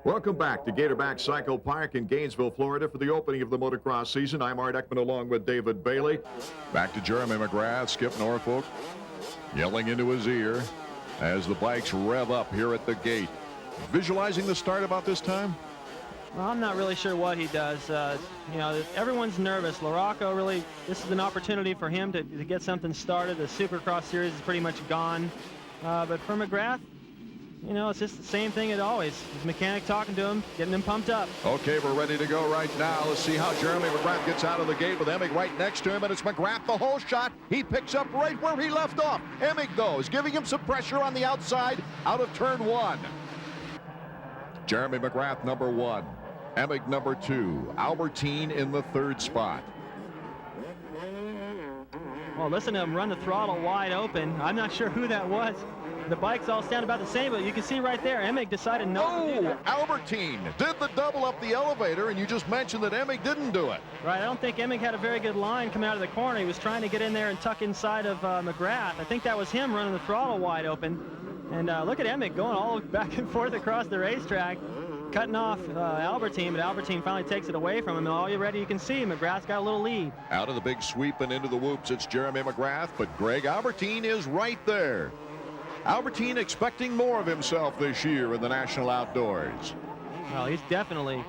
Welcome back to Gatorback Cycle Park in Gainesville, Florida for the opening of the motocross season. I'm Art Ekman along with David Bailey. Back to Jeremy McGrath, Skip Norfolk, yelling into his ear as the bikes rev up here at the gate. Visualizing the start about this time? Well, I'm not really sure what he does. You know, everyone's nervous. LaRocco really, this is an opportunity for him to get something started. The Supercross series is pretty much gone. But for McGrath, you know, it's just the same thing as always. His mechanic talking to him, getting him pumped up. Okay, we're ready to go right now. Let's see how Jeremy McGrath gets out of the gate with Emig right next to him, and it's McGrath the whole shot. He picks up right where he left off. Emig, though, is giving him some pressure on the outside out of turn one. Jeremy McGrath, number one. Emig, number two. Albertine in the third spot. Well, listen to him run the throttle wide open. I'm not sure who that was. The bikes all stand about the same, but you can see right there, Emig decided not to do that. Albertine did the double up the elevator, and you just mentioned that Emig didn't do it. Right, I don't think Emig had a very good line coming out of the corner. He was trying to get in there and tuck inside of McGrath. I think that was him running the throttle wide open. And look at Emig going all back and forth across the racetrack, cutting off Albertine, but Albertine finally takes it away from him, and already you can see McGrath's got a little lead. Out of the big sweep and into the whoops, it's Jeremy McGrath, but Greg Albertine is right there. Albertine expecting more of himself this year in the National Outdoors. Well, he's definitely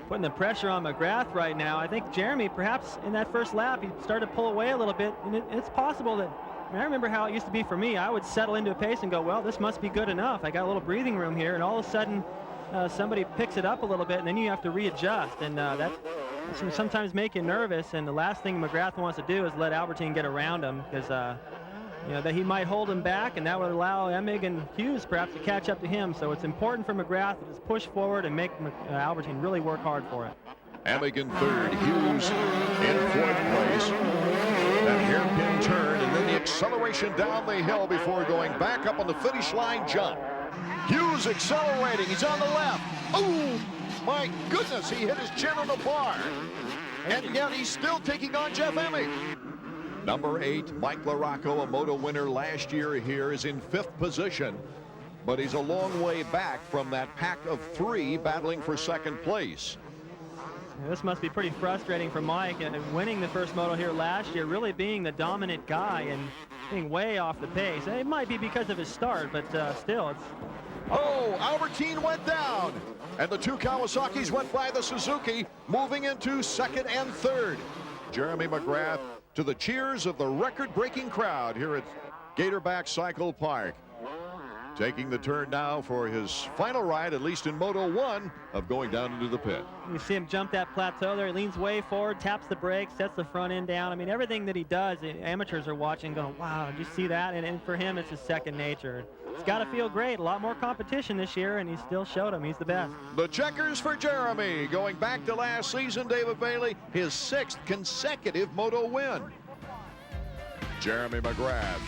putting the pressure on McGrath right now. I think Jeremy, perhaps in that first lap, he started to pull away a little bit, and it's possible that, I remember how it used to be for me. I would settle into a pace and go, well, this must be good enough. I got a little breathing room here, and all of a sudden, somebody picks it up a little bit, and then you have to readjust, and that can sometimes make you nervous. And the last thing McGrath wants to do is let Albertine get around him, because you know, that he might hold him back, and that would allow Emig and Hughes perhaps to catch up to him. So it's important for McGrath to just push forward and make Albertine really work hard for it. Emig in third, Hughes in fourth place. That hairpin turn, and then the acceleration down the hill before going back up on the finish line jump. Hughes accelerating, he's on the left. Oh, my goodness, he hit his chin on the bar. And yet he's still taking on Jeff Emig. Number 8, Mike LaRocco, a moto winner last year here, is in 5th position, but he's a long way back from that pack of 3 battling for 2nd place. Yeah, this must be pretty frustrating for Mike, and winning the first moto here last year, really being the dominant guy and being way off the pace. It might be because of his start, but still, it's... Oh, Albertine went down, and the 2 Kawasaki's went by the Suzuki, moving into 2nd and 3rd. Jeremy McGrath to the cheers of the record-breaking crowd here at Gatorback Cycle Park. Taking the turn now for his final ride, at least in Moto 1, of going down into the pit. You see him jump that plateau there. He leans way forward, taps the brakes, sets the front end down. I mean, everything that he does, the amateurs are watching going, wow, did you see that? And for him, it's his second nature. It's got to feel great. A lot more competition this year, and he still showed him he's the best. The checkers for Jeremy. Going back to last season, David Bailey, his 6th consecutive Moto win. Jeremy McGrath,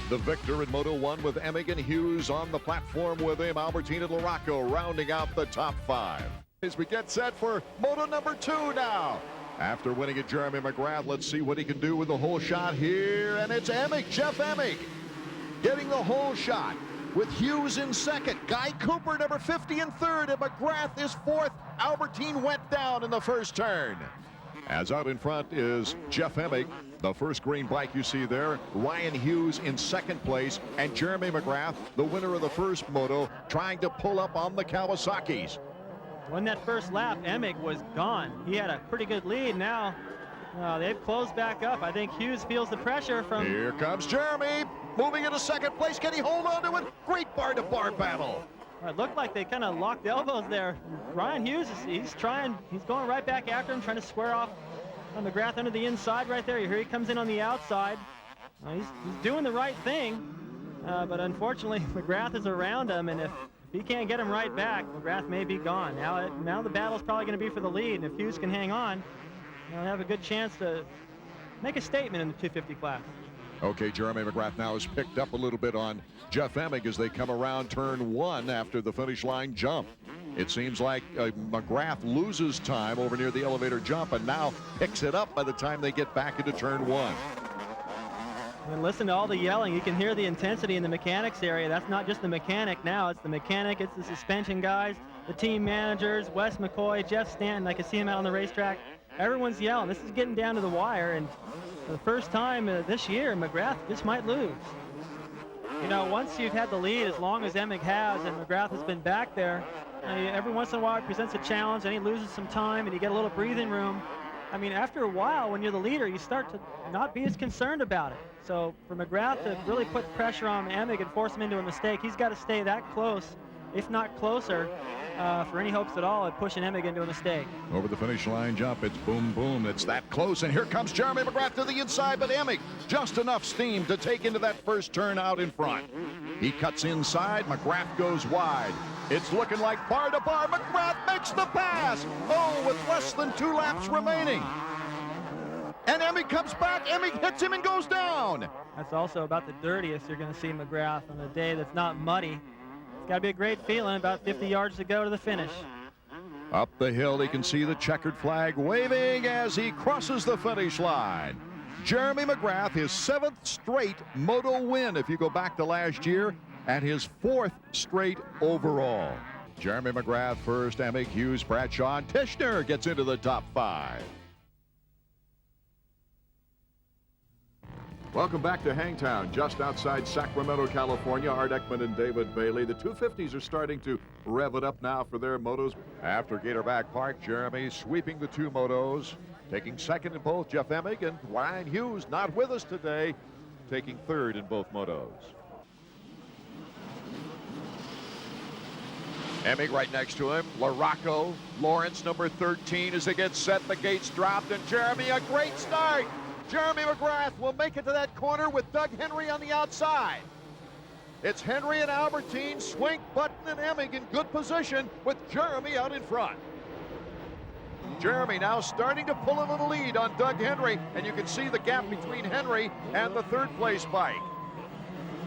the victor in Moto 1 with Emig and Hughes on the platform with him. Albertine and LaRocco rounding out the top 5. As we get set for Moto number 2 now. After winning at Jeremy McGrath, let's see what he can do with the whole shot here. And it's Emig, Jeff Emig, getting the whole shot with Hughes in 2nd. Guy Cooper, number 50, in 3rd. And McGrath is 4th. Albertine went down in the first turn. As out in front is Jeff Emig, the first green bike you see there. Ryan Hughes in 2nd place, and Jeremy McGrath, the winner of the first moto, trying to pull up on the Kawasaki's. When that first lap, Emig was gone. He had a pretty good lead. Now they've closed back up. I think Hughes feels the pressure from... Here comes Jeremy, moving into 2nd place. Can he hold on to it? Great bar-to-bar battle. It looked like they kind of locked elbows there. Ryan Hughes, he's going right back after him, trying to square off on McGrath under the inside right there. Here he comes in on the outside. He's doing the right thing, but unfortunately McGrath is around him, and if he can't get him right back, McGrath may be gone. Now the battle's probably going to be for the lead, and if Hughes can hang on, he'll have a good chance to make a statement in the 250 class. Okay, Jeremy McGrath now has picked up a little bit on Jeff Emig as they come around turn 1 after the finish line jump. It seems like McGrath loses time over near the elevator jump and now picks it up by the time they get back into turn 1. And listen to all the yelling. You can hear the intensity in the mechanics area. That's not just the mechanic now. It's the mechanic, it's the suspension guys. the team managers, Wes McCoy, Jeff Stanton, I can see him out on the racetrack. Everyone's yelling. This is getting down to the wire, and for the first time this year, McGrath just might lose. You know, once you've had the lead as long as Emig has, and McGrath has been back there, every once in a while he presents a challenge, and he loses some time, and you get a little breathing room. I mean, after a while, when you're the leader, you start to not be as concerned about it. So for McGrath to really put pressure on Emig and force him into a mistake, he's got to stay that close, if not closer, for any hopes at all at pushing Emig into a mistake. Over the finish line jump, it's boom, boom. It's that close, and here comes Jeremy McGrath to the inside, but Emig just enough steam to take into that first turn out in front. He cuts inside, McGrath goes wide. It's looking like bar to bar. McGrath makes the pass. Oh, with less than 2 laps remaining. And Emig comes back. Emig hits him and goes down. That's also about the dirtiest you're going to see McGrath on a day that's not muddy. It's got to be a great feeling, about 50 yards to go to the finish. Up the hill, he can see the checkered flag waving as he crosses the finish line. Jeremy McGrath, his 7th straight moto win, if you go back to last year, and his 4th straight overall. Jeremy McGrath first, Emig, Hughes, Bradshaw, and Tishner gets into the top 5. Welcome back to Hangtown, just outside Sacramento, California. Art Ekman and David Bailey. The 250s are starting to rev it up now for their motos. After Gatorback Park, Jeremy sweeping the 2 motos. Taking 2nd in both, Jeff Emig, and Ryan Hughes not with us today, taking 3rd in both motos. Emig right next to him. LaRocco, Lawrence, number 13, as they get set. The gates dropped, and Jeremy, a great start. Jeremy McGrath will make it to that corner with Doug Henry on the outside. It's Henry and Albertine, Swink, Button, and Emig in good position with Jeremy out in front. Jeremy now starting to pull a little lead on Doug Henry, and you can see the gap between Henry and the 3rd place bike.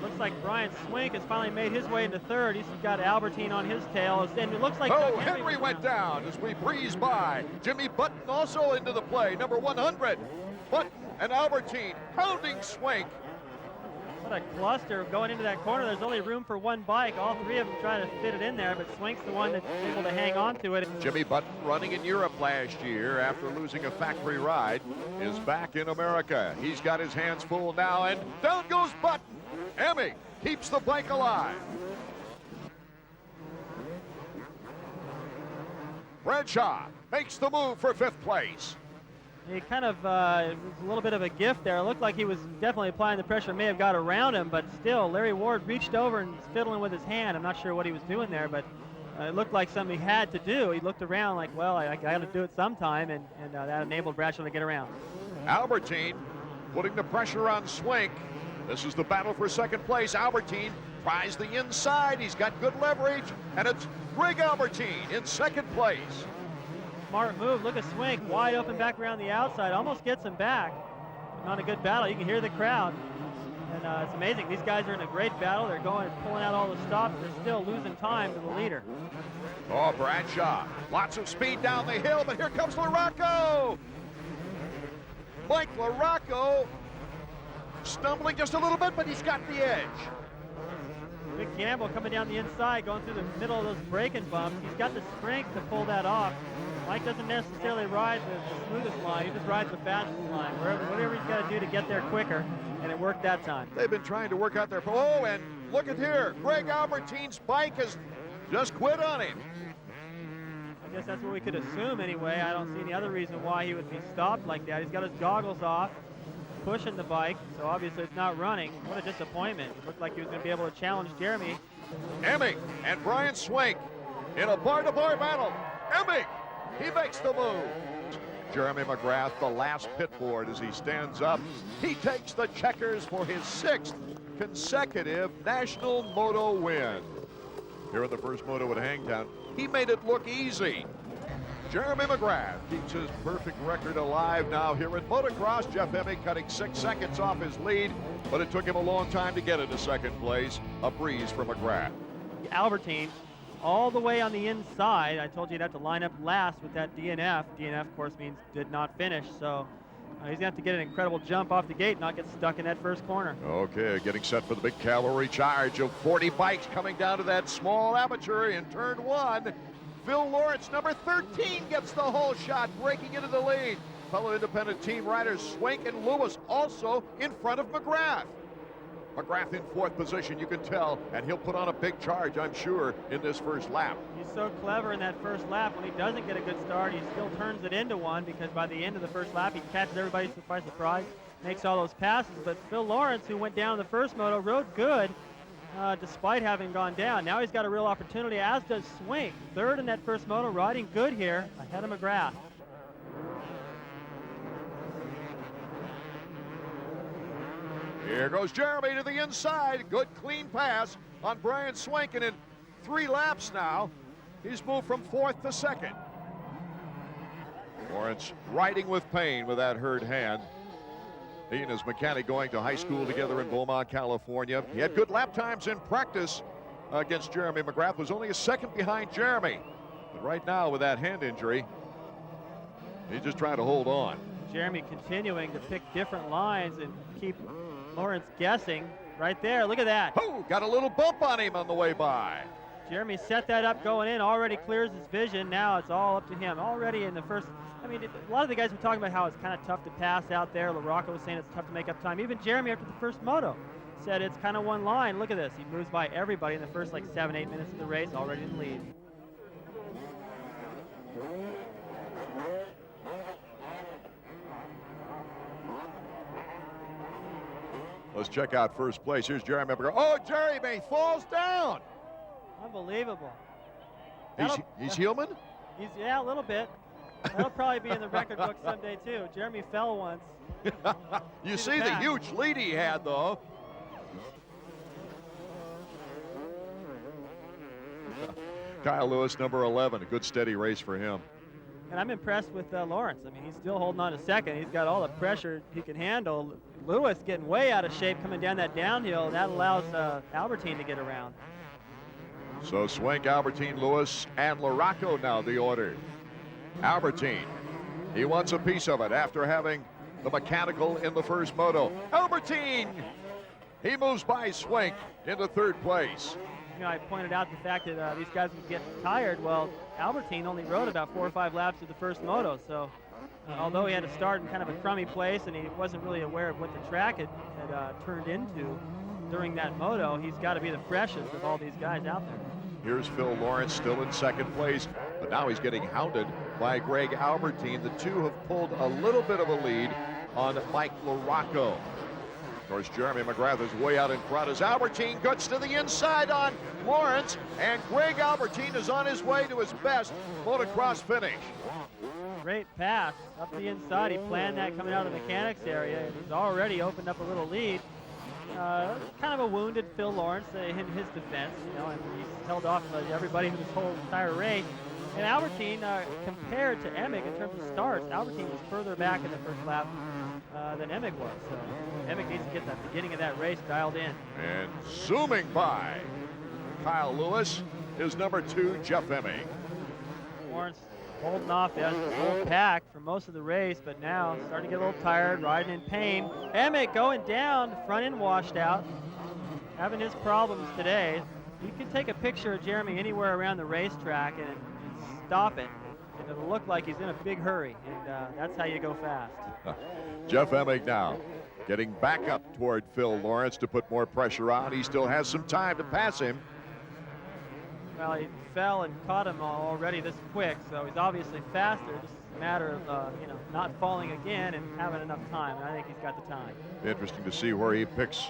Looks like Brian Swink has finally made his way into 3rd. He's got Albertine on his tail, and it looks like Doug Henry went down as we breeze by. Jimmy Button also into the play, number 100. Button and Albertine pounding Swink. What a cluster going into that corner. There's only room for 1 bike. All 3 of them trying to fit it in there, but Swink's the one that's able to hang on to it. Jimmy Button, running in Europe last year after losing a factory ride, is back in America. He's got his hands full now, and down goes Button. Emig keeps the bike alive. Bradshaw makes the move for 5th place. He kind of, it was a little bit of a gift there. It looked like he was definitely applying the pressure, may have got around him, but still, Larry Ward reached over and was fiddling with his hand. I'm not sure what he was doing there, but it looked like something he had to do. He looked around like, well, I got to do it sometime, and that enabled Bradshaw to get around. Albertine putting the pressure on Swink. This is the battle for 2nd place. Albertine tries the inside. He's got good leverage, and it's Greg Albertine in 2nd place. Smart move. Look at Swink, wide open back around the outside. Almost gets him back. Not a good battle. You can hear the crowd. And it's amazing. These guys are in a great battle. They're going and pulling out all the stops. They're still losing time to the leader. Oh, Bradshaw. Lots of speed down the hill, but here comes LaRocco. Mike LaRocco stumbling just a little bit, but he's got the edge. Big Gamble coming down the inside, going through the middle of those braking bumps. He's got the strength to pull that off. Mike doesn't necessarily ride the smoothest line. He just rides the fastest line. Whatever he's got to do to get there quicker, and it worked that time. They've been trying to work out their... Oh, and look at here. Greg Albertine's bike has just quit on him. I guess that's what we could assume anyway. I don't see any other reason why he would be stopped like that. He's got his goggles off, pushing the bike, so obviously it's not running. What a disappointment. It looked like he was going to be able to challenge Jeremy. Emig and Brian Swink in a bar-to-bar battle. Emig, he makes the move. Jeremy McGrath, the last pit board as he stands up. He takes the checkers for his 6th consecutive national moto win. Here in the first moto at Hangtown, he made it look easy. Jeremy McGrath keeps his perfect record alive now here in motocross. Jeff Emig cutting 6 seconds off his lead, but it took him a long time to get into 2nd place. A breeze for McGrath. Albertine all the way on the inside. I told you you'd have to line up last with that DNF. DNF, of course, means did not finish, so he's going to have to get an incredible jump off the gate, not get stuck in that first corner. Okay, getting set for the big cavalry charge of 40 bikes coming down to that small aperture in turn 1. Phil Lawrence, number 13, gets the whole shot, breaking into the lead. Fellow independent team riders Swank and Lewis also in front of McGrath. McGrath in fourth position, you can tell, and he'll put on a big charge, I'm sure, in this first lap. He's so clever in that first lap. When he doesn't get a good start, he still turns it into one, because by the end of the first lap, he catches everybody by surprise, makes all those passes. But Phil Lawrence, who went down the first moto, rode good despite having gone down. Now he's got a real opportunity, as does Swank. Third in that first moto, riding good here, ahead of McGrath. Here goes Jeremy to the inside. Good clean pass on Brian Swank, and in 3 laps now, he's moved from fourth to second. Lawrence riding with pain with that hurt hand. He and his mechanic going to high school together in Beaumont, California. He had good lap times in practice against Jeremy McGrath, was only a second behind Jeremy. But right now with that hand injury, he's just trying to hold on. Jeremy continuing to pick different lines and keep Lawrence guessing. Right there, look at that. Oh, got a little bump on him on the way by. Jeremy set that up going in, already clears his vision. Now it's all up to him. Already in the first, I mean, a lot of the guys were talking about how it's kind of tough to pass out there. LaRocca was saying it's tough to make up time. Even Jeremy, after the first moto, said it's kind of one line. Look at this. He moves by everybody in the first like 7-8 minutes of the race, already in the lead. Let's check out first place. Here's Jeremy. Oh, Jeremy falls down. Unbelievable. He's human? Yeah, a little bit. That'll probably be in the record book someday, too. Jeremy fell once. You see the huge lead he had, though. Kyle Lewis, number 11. A good, steady race for him. And I'm impressed with Lawrence. I mean, he's still holding on to second. He's got all the pressure he can handle. Lewis getting way out of shape coming down that downhill. That allows Albertine to get around. So Swank, Albertine, Lewis, and LaRocca now the order. Albertine, he wants a piece of it after having the mechanical in the first moto. Albertine, he moves by Swank into third place. You know, I pointed out the fact that these guys would get tired. Well, Albertine only rode about 4 or 5 laps of the first moto, so although he had to start in kind of a crummy place and he wasn't really aware of what the track had turned into during that moto, he's got to be the freshest of all these guys out there. Here's Phil Lawrence still in second place, but now he's getting hounded by Greg Albertine. The two have pulled a little bit of a lead on Mike LaRocca. Of course, Jeremy McGrath is way out in front as Albertine gets to the inside on Lawrence, and Greg Albertine is on his way to his best motocross finish. Great pass up the inside. He planned that coming out of the mechanics area, and he's already opened up a little lead. Kind of a wounded Phil Lawrence in his defense, you know, and he's held off everybody this whole entire race. And Albertine, compared to Emig in terms of starts, Albertine was further back in the first lap than Emig was. So Emig needs to get the beginning of that race dialed in. And zooming by Kyle Lewis is number 2, Jeff Emig. Lawrence holding off the whole pack for most of the race, but now starting to get a little tired, riding in pain. Emig going down, front end washed out, having his problems today. You can take a picture of Jeremy anywhere around the racetrack and stop it, and it'll look like he's in a big hurry, and that's how you go fast. Jeff Emig now getting back up toward Phil Lawrence to put more pressure on. He still has some time to pass him. Well, he fell and caught him already this quick, so he's obviously faster. Just a matter of you know, not falling again and having enough time, and I think he's got the time. Interesting to see where he picks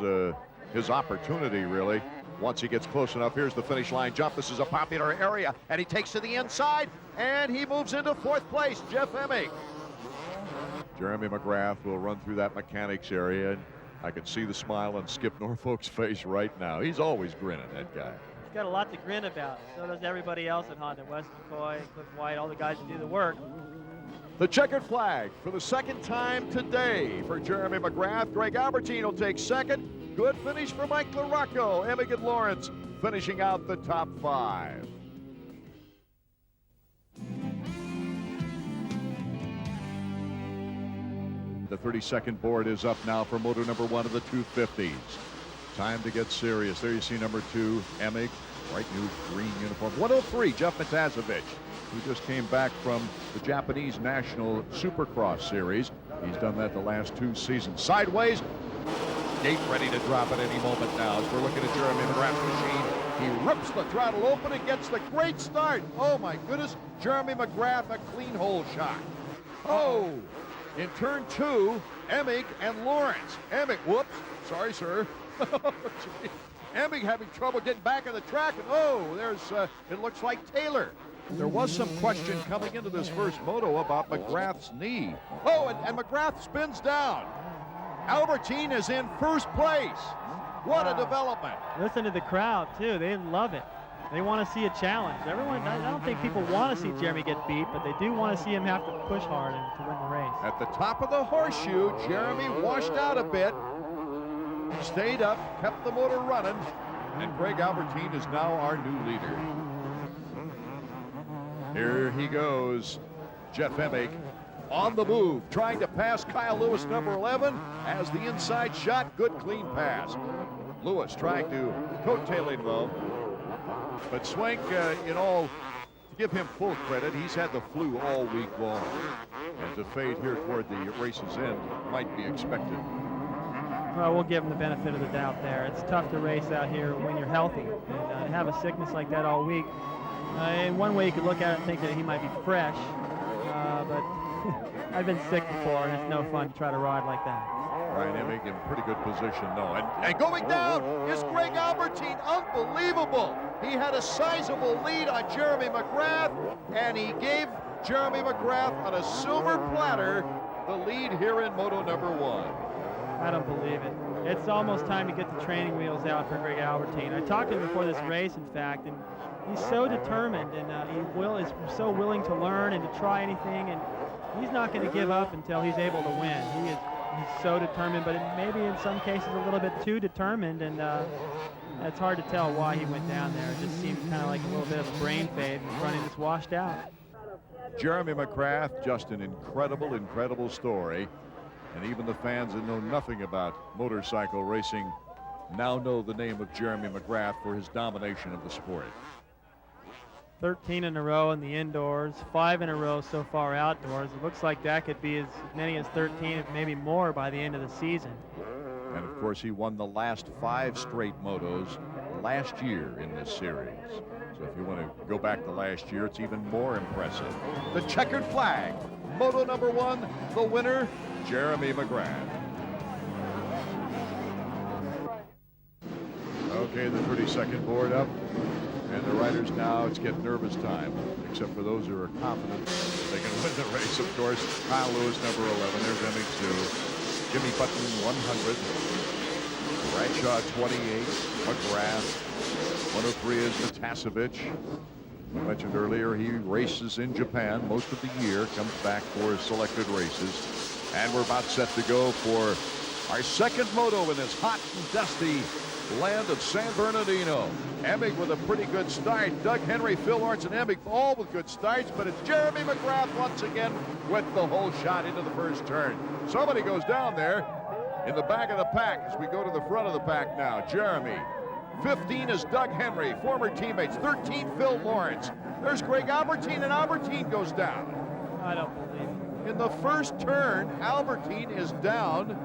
his opportunity, really. Once he gets close enough, here's the finish line jump. This is a popular area, and he takes to the inside, and he moves into fourth place, Jeff Emig. Jeremy McGrath will run through that mechanics area, and I can see the smile on Skip Norfolk's face right now. He's always grinning, that guy. He's got a lot to grin about. So does everybody else at Honda. Wes McCoy, Cliff White, all the guys who do the work. The checkered flag for the second time today for Jeremy McGrath. Greg Albertine will take second. Good finish for Mike LaRocca. Emig and Lawrence finishing out the top 5. The 32nd board is up now for moto number 1 of the 250s. Time to get serious. There you see number 2, Emig. Bright new green uniform. 103, Jeff Matazovic, who just came back from the Japanese National Supercross Series. He's done that the last 2 seasons. Sideways, gate ready to drop at any moment now as we're looking at Jeremy McGrath's machine. He rips the throttle open and gets the great start. Oh my goodness, Jeremy McGrath, a clean hole shot. Oh, in turn 2, Emig and Lawrence. Emig, whoops, sorry sir. Emig having trouble getting back on the track, and oh, there's, it looks like Taylor. There was some question coming into this first moto about McGrath's knee. Oh, and McGrath spins down. Albertine is in first place. What a development. Listen to the crowd, too. They love it. They want to see a challenge. Everyone, I don't think people want to see Jeremy get beat, but they do want to see him have to push hard and to win the race. At the top of the horseshoe, Jeremy washed out a bit, stayed up, kept the motor running, and Greg Albertine is now our new leader. Here he goes, Jeff Emig on the move, trying to pass Kyle Lewis, number 11, as the inside shot, good clean pass. Lewis trying to coattailing though, but Swank, in all, to give him full credit, he's had the flu all week long, and to fade here toward the race's end might be expected. Well, we'll give him the benefit of the doubt there. It's tough to race out here when you're healthy, and to have a sickness like that all week. In one way, you could look at it and think that he might be fresh, but I've been sick before, and it's no fun to try to ride like that. Ryan Emig in pretty good position, though. And going down is Greg Albertine. Unbelievable. He had a sizable lead on Jeremy McGrath, and he gave Jeremy McGrath on a silver platter the lead here in Moto number 1. I don't believe it. It's almost time to get the training wheels out for Greg Albertine. I talked to him before this race, in fact, and he's so determined, and is so willing to learn and to try anything, and he's not going to give up until he's able to win. He's so determined, but maybe in some cases a little bit too determined, and it's hard to tell why he went down there. It just seemed kind of like a little bit of a brain fade, and his running just washed out. Jeremy McGrath, just an incredible, incredible story. And even the fans that know nothing about motorcycle racing now know the name of Jeremy McGrath for his domination of the sport. 13 in a row in the indoors, 5 in a row so far outdoors. It looks like that could be as many as 13, if maybe more, by the end of the season. And of course, he won the last 5 straight motos last year in this series. So if you want to go back to last year, it's even more impressive. The checkered flag, moto number 1, the winner, Jeremy McGrath. Okay, the 32nd board up. And the riders now, it's getting nervous time, except for those who are confident they can win the race, of course. Kyle Lewis, number 11. There's Emig 2. Jimmy Button, 100. Bradshaw, 28. McGrath. 103 is Matazovic. I mentioned earlier, he races in Japan most of the year, comes back for selected races. And we're about set to go for our second moto in this hot and dusty land of San Bernardino. Emig with a pretty good start. Doug Henry, Phil Lawrence, and Emig all with good starts, but it's Jeremy McGrath once again with the whole shot into the first turn. Somebody goes down there in the back of the pack as we go to the front of the pack now. Jeremy. 15 is Doug Henry, former teammates. 13, Phil Lawrence. There's Greg Albertine, and Albertine goes down. I don't believe it. In the first turn, Albertine is down.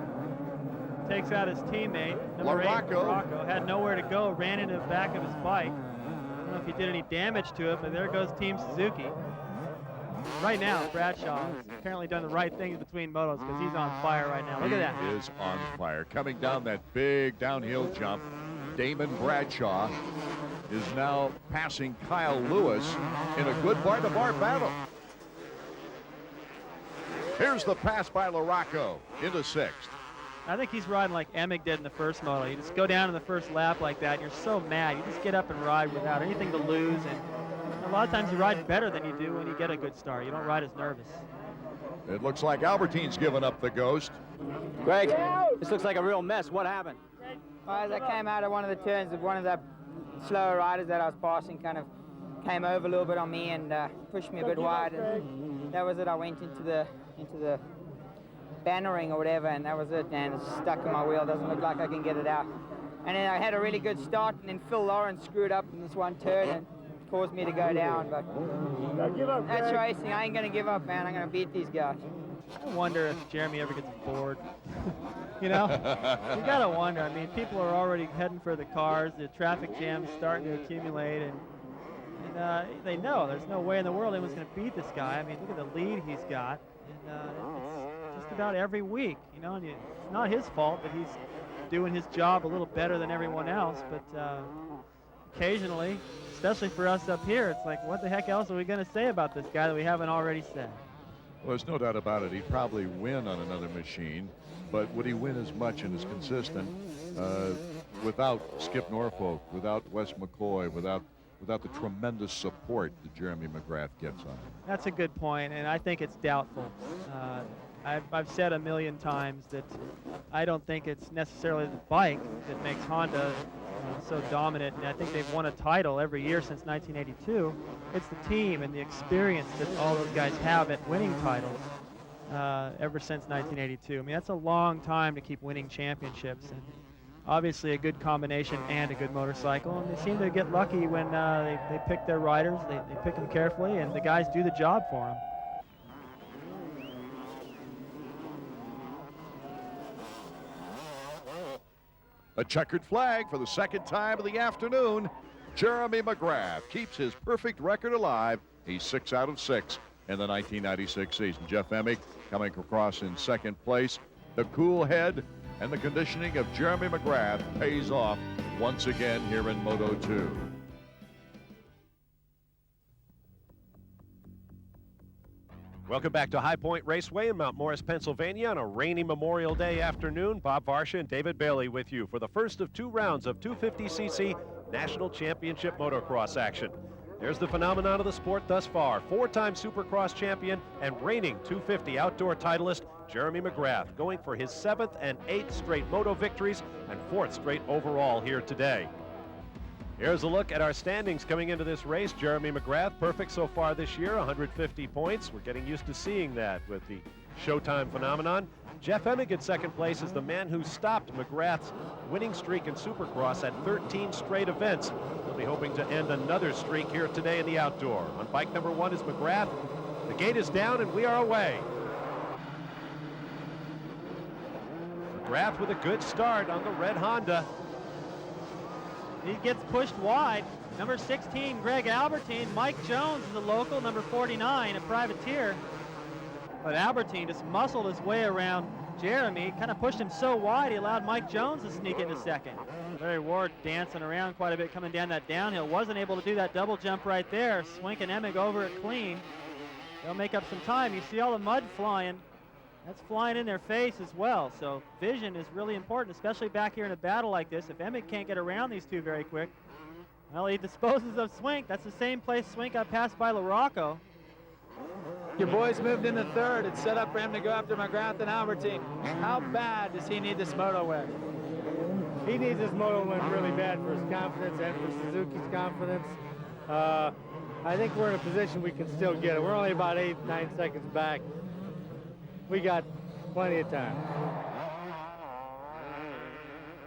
Takes out his teammate, number 8, Rocco. Had nowhere to go, ran into the back of his bike. I don't know if he did any damage to it, but there goes Team Suzuki. Right now, Bradshaw has apparently done the right things between motos because he's on fire right now. Look at that. He is on fire. Coming down that big downhill jump, Damon Bradshaw is now passing Kyle Lewis in a good bar-to-bar battle. Here's the pass by LaRocco into 6th. I think he's riding like Emig did in the first moto. You just go down in the first lap like that, and you're so mad. You just get up and ride without anything to lose, and a lot of times you ride better than you do when you get a good start. You don't ride as nervous. It looks like Albertine's given up the ghost. Greg, this looks like a real mess. What happened? Well, as I came out of one of the turns of one of the slower riders that I was passing, kind of came over a little bit on me and pushed me a bit wide, and that was it. I went into the bannering or whatever, and that was it, and it's stuck in my wheel. Doesn't look like I can get it out. And then I had a really good start, and then Phil Lawrence screwed up in this one turn and caused me to go down. But that's racing. I ain't going to give up, man. I'm going to beat these guys. I wonder if Jeremy ever gets bored. You know, you got to wonder. I mean, people are already heading for the cars. The traffic jam's starting to accumulate, and they know there's no way in the world anyone's going to beat this guy. I mean, look at the lead he's got. And it's just about every week, you know, and it's not his fault that he's doing his job a little better than everyone else, but occasionally, especially for us up here, it's like, what the heck else are we going to say about this guy that we haven't already said? Well, there's no doubt about it. He'd probably win on another machine, but would he win as much and as consistent without Skip Norfolk, without Wes McCoy, without the tremendous support that Jeremy McGrath gets on him? That's a good point, and I think it's doubtful. I've said a million times that I don't think it's necessarily the bike that makes Honda so dominant, and I think they've won a title every year since 1982. It's the team and the experience that all those guys have at winning titles ever since 1982. I mean, that's a long time to keep winning championships, and obviously a good combination and a good motorcycle, and they seem to get lucky when they pick their riders. They pick them carefully, and the guys do the job for them. A checkered flag for the second time of the afternoon. Jeremy McGrath keeps his perfect record alive. He's 6 out of 6 in the 1996 season. Jeff Emig coming across in second place. The cool head and the conditioning of Jeremy McGrath pays off once again here in Moto 2. Welcome back to High Point Raceway in Mount Morris, Pennsylvania on a rainy Memorial Day afternoon. Bob Varsha and David Bailey with you for the first of 2 rounds of 250cc National Championship motocross action. There's the phenomenon of the sport thus far. 4-time Supercross champion and reigning 250 outdoor titleist Jeremy McGrath going for his 7th and 8th straight moto victories and 4th straight overall here today. Here's a look at our standings coming into this race. Jeremy McGrath, perfect so far this year, 150 points. We're getting used to seeing that with the Showtime phenomenon. Jeff Emig in second place is the man who stopped McGrath's winning streak in Supercross at 13 straight events. He'll be hoping to end another streak here today in the outdoor. On bike number 1 is McGrath. The gate is down and we are away. McGrath with a good start on the red Honda. He gets pushed wide. Number 16, Greg Albertine. Mike Jones is a local, number 49, a privateer. But Albertine just muscled his way around Jeremy, kind of pushed him so wide he allowed Mike Jones to sneak into second. Larry Ward dancing around quite a bit coming down that downhill. Wasn't able to do that double jump right there. Swink and Emig over it clean. They'll make up some time. You see all the mud flying. That's flying in their face as well. So vision is really important, especially back here in a battle like this. If Emig can't get around these two very quick, well, he disposes of Swink. That's the same place Swink got passed by LaRocco. Your boys moved into third. It's set up for him to go after McGrath and Albertine. How bad does he need this moto win? He needs this moto win really bad for his confidence and for Suzuki's confidence. I think we're in a position we can still get it. We're only about 8-9 seconds back. We got plenty of time.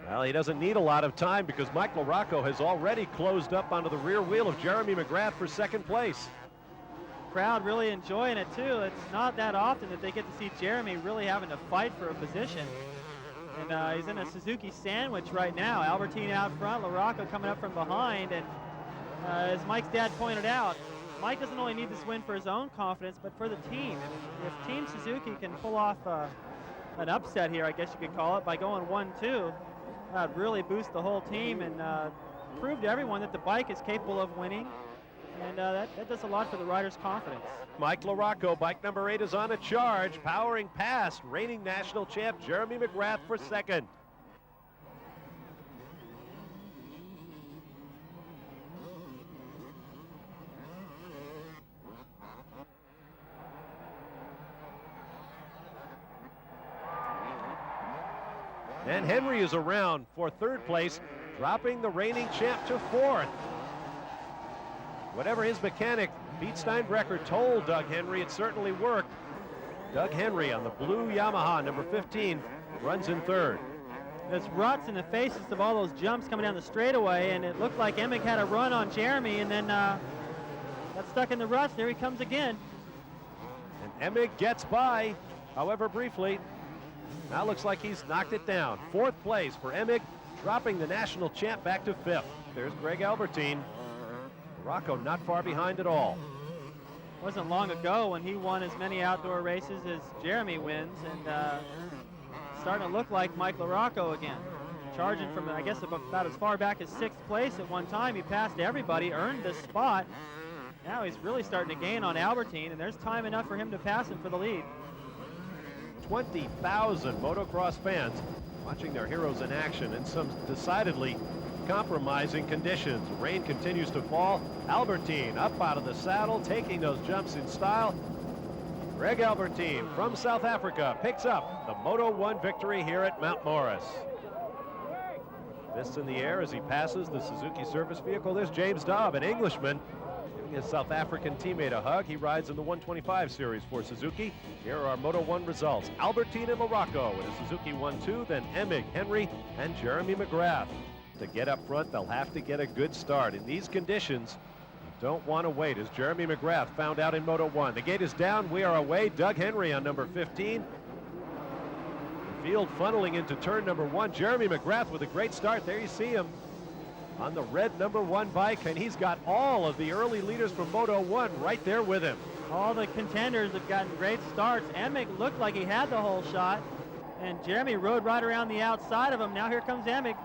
Well, he doesn't need a lot of time because Mike LaRocco has already closed up onto the rear wheel of Jeremy McGrath for second place. Crowd really enjoying it too. It's not that often that they get to see Jeremy really having to fight for a position. And he's in a Suzuki sandwich right now. Albertine out front, LaRocco coming up from behind. And as Mike's dad pointed out, Mike doesn't only need this win for his own confidence, but for the team. If Team Suzuki can pull off an upset here, I guess you could call it, by going 1-2, that'd really boost the whole team and prove to everyone that the bike is capable of winning. And that does a lot for the rider's confidence. Mike LaRocco, bike number 8, is on a charge, powering past reigning national champ Jeremy McGrath for second. And Henry is around for third place, dropping the reigning champ to fourth. Whatever his mechanic, Pete Steinbrecher, told Doug Henry, it certainly worked. Doug Henry on the blue Yamaha, number 15, runs in third. There's ruts in the faces of all those jumps coming down the straightaway, and it looked like Emig had a run on Jeremy, and then got stuck in the ruts. There he comes again. And Emig gets by, however briefly. Now looks like he's knocked it down. 4th place for Emig, dropping the national champ back to 5th. There's Greg Albertine. Rocco not far behind at all. Wasn't long ago when he won as many outdoor races as Jeremy wins, and starting to look like Mike LaRocco again. Charging from, I guess, about as far back as 6th place at one time. He passed everybody, earned this spot. Now he's really starting to gain on Albertine, and there's time enough for him to pass him for the lead. 20,000 motocross fans watching their heroes in action in some decidedly compromising conditions. Rain continues to fall. Albertine up out of the saddle, taking those jumps in style. Greg Albertine from South Africa picks up the Moto 1 victory here at Mount Morris. Fists in the air as he passes the Suzuki service vehicle. There's James Dobb, an Englishman, giving his South African teammate a hug. He rides in the 125 series for Suzuki. Here are our Moto 1 results. Albertine and LaRocco in a Suzuki 1-2, then Emig, Henry, and Jeremy McGrath. To get up front, they'll have to get a good start. In these conditions, you don't want to wait, as Jeremy McGrath found out in Moto 1. The gate is down, we are away. Doug Henry on number 15. The field funneling into turn number 1. Jeremy McGrath with a great start. There you see him on the red number 1 bike, and he's got all of the early leaders from Moto 1 right there with him. All the contenders have gotten great starts. Emig looked like he had the whole shot, and Jeremy rode right around the outside of him. Now here comes Emig.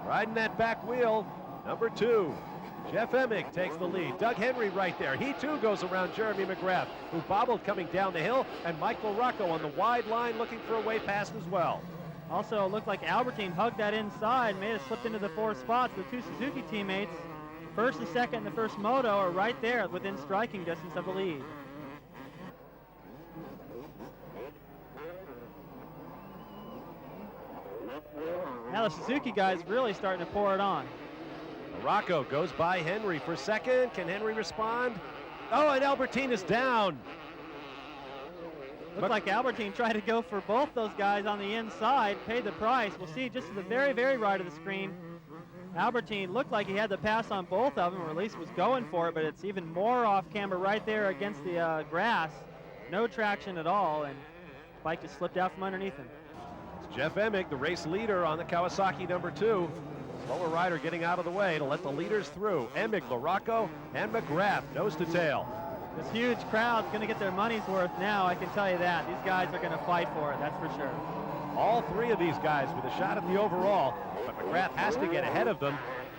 Riding that back wheel, number 2. Jeff Emig takes the lead. Doug Henry right there. He too goes around Jeremy McGrath, who bobbled coming down the hill, and Michael Rocco on the wide line looking for a way past as well. Also looked like Albertine hugged that inside, may have slipped into the 4 spots. The 2 Suzuki teammates, first and second in the first moto, are right there within striking distance of the lead. Now the Suzuki guys really starting to pour it on. Rocco goes by Henry for second. Can Henry respond? Oh, and Albertine is down. Looked like Albertine tried to go for both those guys on the inside, paid the price. We'll see just to the very, very right of the screen. Albertine looked like he had the pass on both of them, or at least was going for it, but it's even more off camber right there against the grass. No traction at all, and the bike just slipped out from underneath him. It's Jeff Emig, the race leader on the Kawasaki number 2. Slower rider getting out of the way to let the leaders through. Emig, LaRocco, and McGrath nose to tail. This huge crowd's going to get their money's worth now, I can tell you that. These guys are going to fight for it, that's for sure. All 3 of these guys with a shot at the overall, but McGrath has to get ahead of them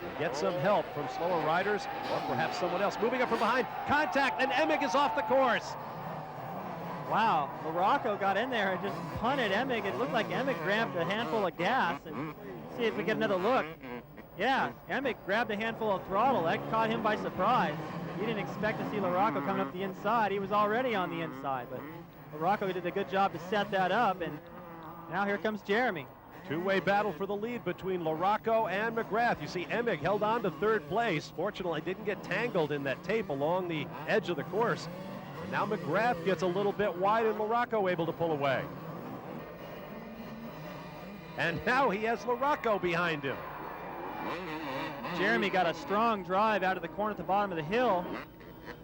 and get some help from slower riders or perhaps someone else. Moving up from behind, contact, and Emig is off the course. Wow, LaRocco got in there and just punted Emig. It looked like Emig grabbed a handful of gas, and see if we get another look. Yeah, Emig grabbed a handful of throttle. That caught him by surprise. He didn't expect to see LaRocco coming up the inside. He was already on the inside, but LaRocco did a good job to set that up, and now here comes Jeremy. Two-way battle for the lead between LaRocco and McGrath. You see Emig held on to 3rd place. Fortunately, didn't get tangled in that tape along the edge of the course. And now McGrath gets a little bit wide and LaRocco able to pull away. And now he has LaRocco behind him. Jeremy got a strong drive out of the corner at the bottom of the hill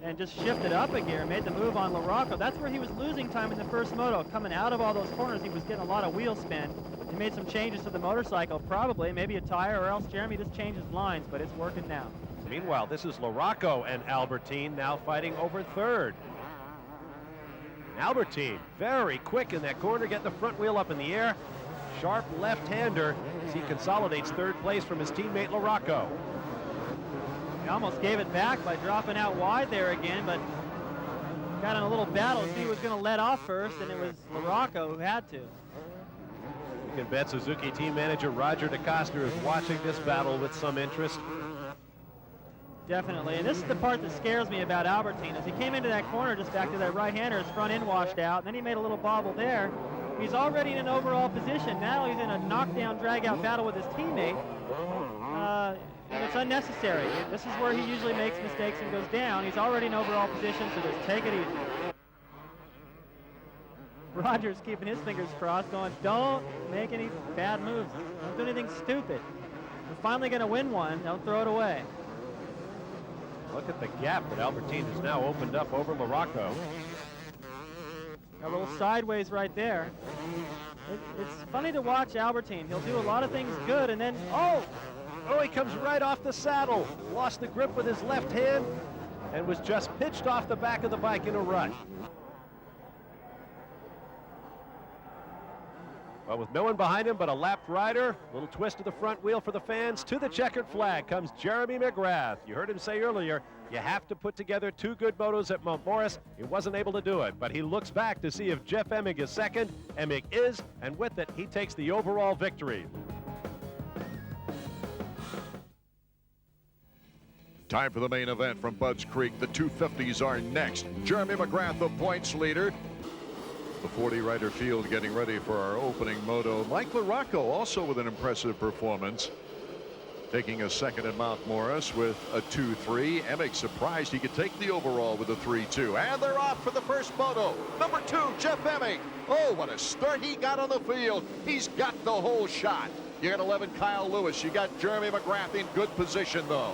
and just shifted up a gear, made the move on LaRocco. That's where he was losing time in the first moto. Coming out of all those corners, he was getting a lot of wheel spin. He made some changes to the motorcycle, probably, maybe a tire, or else Jeremy just changed his lines, but it's working now. Meanwhile, this is LaRocco and Albertine now fighting over 3rd. Albertine, very quick in that corner, getting the front wheel up in the air. Sharp left-hander as he consolidates 3rd place from his teammate LaRocco. He almost gave it back by dropping out wide there again, but got in a little battle to see who was going to let off first, and it was LaRocco who had to. You can bet Suzuki team manager Roger DeCoster is watching this battle with some interest. Definitely, and this is the part that scares me about Albertine. As he came into that corner just back to that right-hander, his front end washed out, and then he made a little bobble there. He's already in an overall position. Now he's in a knockdown, drag-out battle with his teammate, and it's unnecessary. This is where he usually makes mistakes and goes down. He's already in overall position, so just take it easy. Roger's keeping his fingers crossed, going, don't make any bad moves. Don't do anything stupid. We're finally going to win one. Don't throw it away. Look at the gap that Albertine has now opened up over Morocco. A little sideways right there. It's funny to watch Albertine. He'll do a lot of things good, and then, Oh, he comes right off the saddle. Lost the grip with his left hand and was just pitched off the back of the bike in a rut. But with no one behind him but a lapped rider, little twist of the front wheel for the fans. To the checkered flag comes Jeremy McGrath. You heard him say earlier, you have to put together two good motos at Mount Morris. He wasn't able to do it, but he looks back to see if Jeff Emig is second. Emig is, and with it, he takes the overall victory. Time for the main event from Budds Creek. The 250s are next. Jeremy McGrath, the points leader. The 40-rider field getting ready for our opening moto. Mike LaRocco also with an impressive performance, taking a second at Mount Morris with a 2-3. Emig surprised he could take the overall with a 3-2. And they're off for the first moto. Number 2, Jeff Emig. Oh, what a start he got on the field. He's got the whole shot. You got 11, Kyle Lewis. You got Jeremy McGrath in good position, though.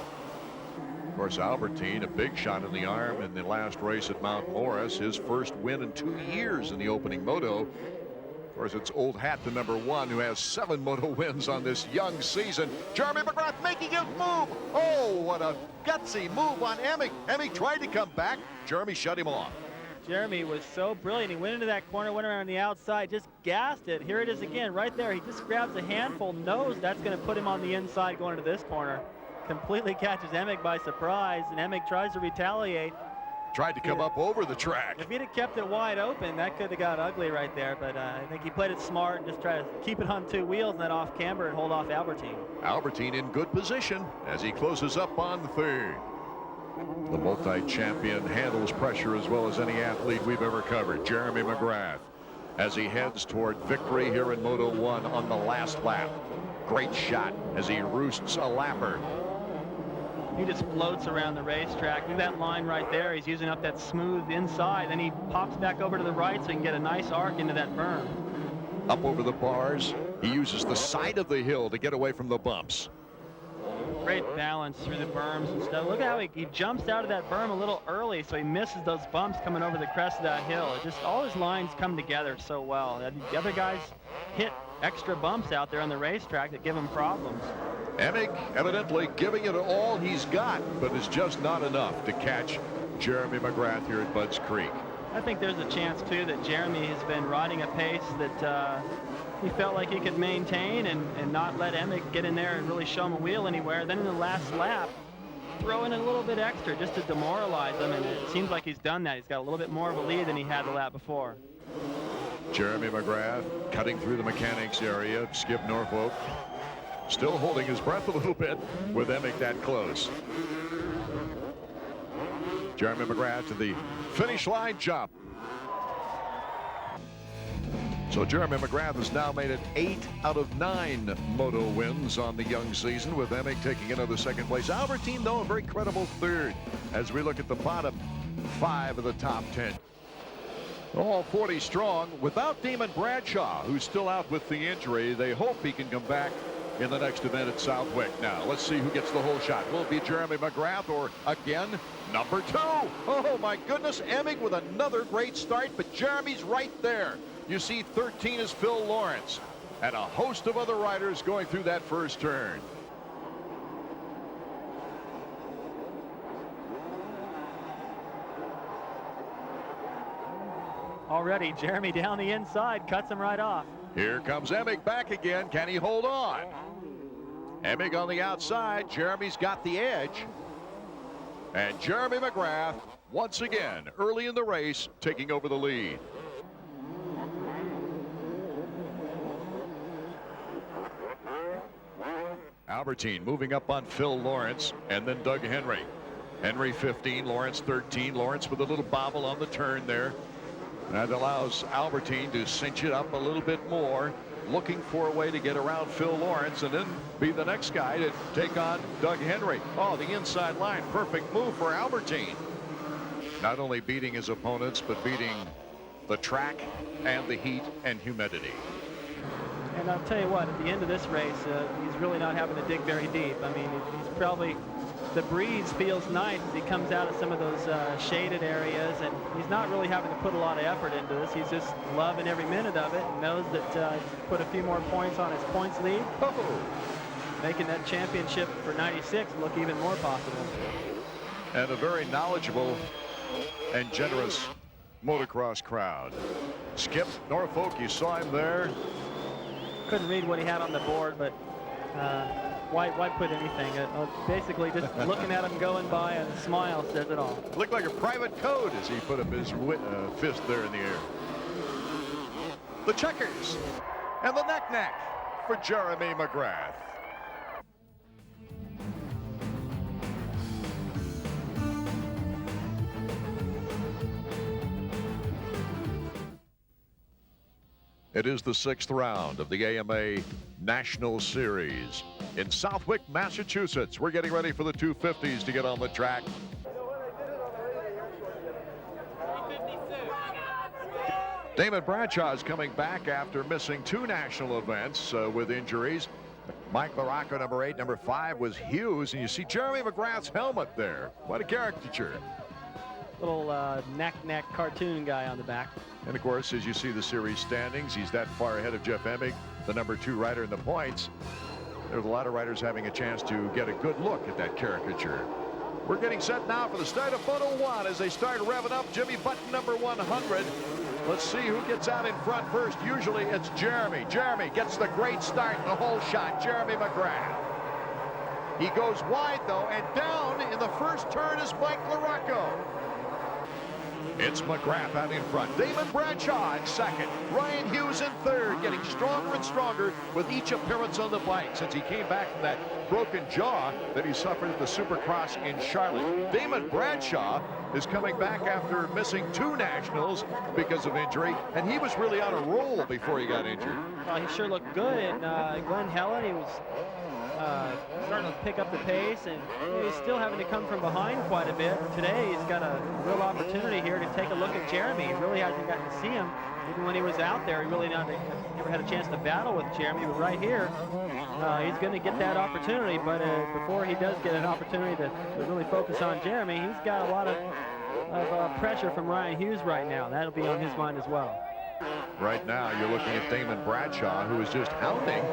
Of course, Albertine, a big shot in the arm in the last race at Mount Morris. His first win in 2 years in the opening moto. Of course, it's old hat to number 1, who has 7 moto wins on this young season. Jeremy McGrath making his move. Oh, what a gutsy move on Emig. Emig tried to come back. Jeremy shut him off. Jeremy was so brilliant. He went into that corner, went around the outside, just gassed it. Here it is again, right there. He just grabs a handful, knows that's going to put him on the inside going into this corner. Completely catches Emig by surprise, and Emig tries to retaliate. Tried to come up over the track. If he'd have kept it wide open, that could have got ugly right there, but I think he played it smart and just tried to keep it on 2 wheels and then off camber and hold off Albertine. Albertine in good position as he closes up on third. The multi-champion handles pressure as well as any athlete we've ever covered. Jeremy McGrath as he heads toward victory here in Moto 1 on the last lap. Great shot as he roosts a lapper. He just floats around the racetrack. Look at that line right there. He's using up that smooth inside. Then he pops back over to the right so he can get a nice arc into that berm. Up over the bars. He uses the side of the hill to get away from the bumps. Great balance through the berms and stuff. Look at how he jumps out of that berm a little early, so he misses those bumps coming over the crest of that hill. It just, all his lines come together so well. The other guys hit extra bumps out there on the racetrack that give him problems. Emig evidently giving it all he's got, but it's just not enough to catch Jeremy McGrath here at Budds Creek. I think there's a chance, too, that Jeremy has been riding a pace that he felt like he could maintain and not let Emig get in there and really show him a wheel anywhere. Then in the last lap, throw in a little bit extra just to demoralize him, and it seems like he's done that. He's got a little bit more of a lead than he had the lap before. Jeremy McGrath cutting through the mechanics area. Skip Norfolk still holding his breath a little bit with Emig that close. Jeremy McGrath to the finish line jump. So Jeremy McGrath has now made it 8 out of 9 moto wins on the young season, with Emig taking another second place. Albertine, though, a very credible third as we look at the bottom 5 of the top 10. All 40 strong without Damon Bradshaw, who's still out with the injury. They hope he can come back in the next event at Southwick. Now, let's see who gets the whole shot. Will it be Jeremy McGrath or, again, number 2? Oh, my goodness, Emig with another great start, but Jeremy's right there. You see 13 is Phil Lawrence, and a host of other riders going through that first turn. Already, Jeremy down the inside, cuts him right off. Here comes Emig back again. Can he hold on? Emig on the outside. Jeremy's got the edge. And Jeremy McGrath, once again, early in the race, taking over the lead. Albertine moving up on Phil Lawrence, and then Doug Henry. Henry 15, Lawrence 13. Lawrence with a little bobble on the turn there. That allows Albertine to cinch it up a little bit more, looking for a way to get around Phil Lawrence and then be the next guy to take on Doug Henry. Oh, the inside line. Perfect move for Albertine. Not only beating his opponents, but beating the track, and the heat and humidity. And I'll tell you what, at the end of this race, he's really not having to dig very deep. I mean, he's probably, the breeze feels nice as he comes out of some of those shaded areas, and he's not really having to put a lot of effort into this. He's just loving every minute of it and knows that he's put a few more points on his points lead, making that championship for 96 look even more possible. And a very knowledgeable and generous motocross crowd. Skip Norfolk, you saw him there. Couldn't read what he had on the board, but why put anything? Basically, just looking at him going by, and a smile says it all. Looked like a private code as he put up his fist there in the air. The checkers and the neck for Jeremy McGrath. It is the 6th round of the AMA National Series in Southwick, Massachusetts. We're getting ready for the 250s to get on the track. Damon Bradshaw is coming back after missing 2 national events with injuries. Mike Larocco, number 8. Number 5 was Hughes, and you see Jeremy McGrath's helmet there. What a caricature. Little neck cartoon guy on the back. And of course, as you see the series standings, he's that far ahead of Jeff Emig, the number 2 rider in the points. There's a lot of riders having a chance to get a good look at that caricature. We're getting set now for the start of Moto 1 as they start revving up. Jimmy Button, number 100. Let's see who gets out in front first. Usually it's Jeremy. Jeremy gets the great start, the whole shot. Jeremy McGrath. He goes wide, though, and down in the first turn is Mike Larocco. It's McGrath out in front. Damon Bradshaw in second. Ryan Hughes in third, getting stronger and stronger with each appearance on the bike since he came back from that broken jaw that he suffered at the Supercross in Charlotte. Damon Bradshaw is coming back after missing 2 nationals because of injury, and he was really on a roll before he got injured. Well, he sure looked good in Glen Helen. He was starting to pick up the pace, and he's still having to come from behind quite a bit. Today he's got a real opportunity here to take a look at Jeremy. He really hasn't gotten to see him. Even when he was out there, he really never had a chance to battle with Jeremy, but right here he's going to get that opportunity. But before he does get an opportunity to really focus on Jeremy, he's got a lot of pressure from Ryan Hughes right now. That'll be on his mind as well. Right now you're looking at Damon Bradshaw, who is just hounding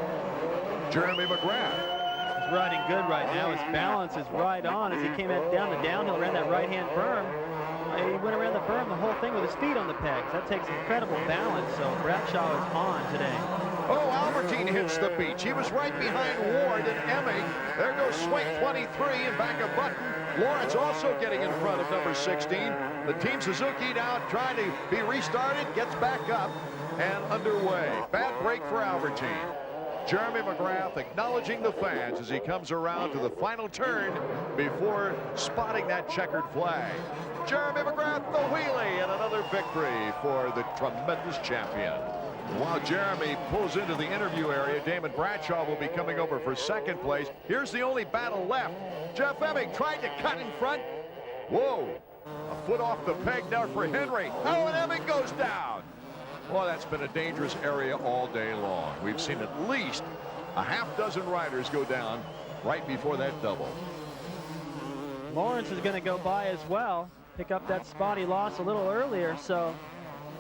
Jeremy McGrath. He's riding good right now. His balance is right on as he came down the downhill, ran that right-hand berm. He went around the berm, the whole thing with his feet on the pegs. That takes incredible balance, so Bradshaw is on today. Oh, Albertine hits the beach. He was right behind Ward and Emig. There goes Swink 23 and back of Button. Lawrence also getting in front of number 16. The Team Suzuki now trying to be restarted, gets back up and underway. Bad break for Albertine. Jeremy McGrath acknowledging the fans as he comes around to the final turn before spotting that checkered flag. Jeremy McGrath, the wheelie, and another victory for the tremendous champion. While Jeremy pulls into the interview area, Damon Bradshaw will be coming over for second place. Here's the only battle left. Jeff Emig tried to cut in front. Whoa, a foot off the peg there for Henry. Oh, and Emig goes down. Well, that's been a dangerous area all day long. We've seen at least a half-dozen riders go down right before that double. Lawrence is going to go by as well, pick up that spot he lost a little earlier, so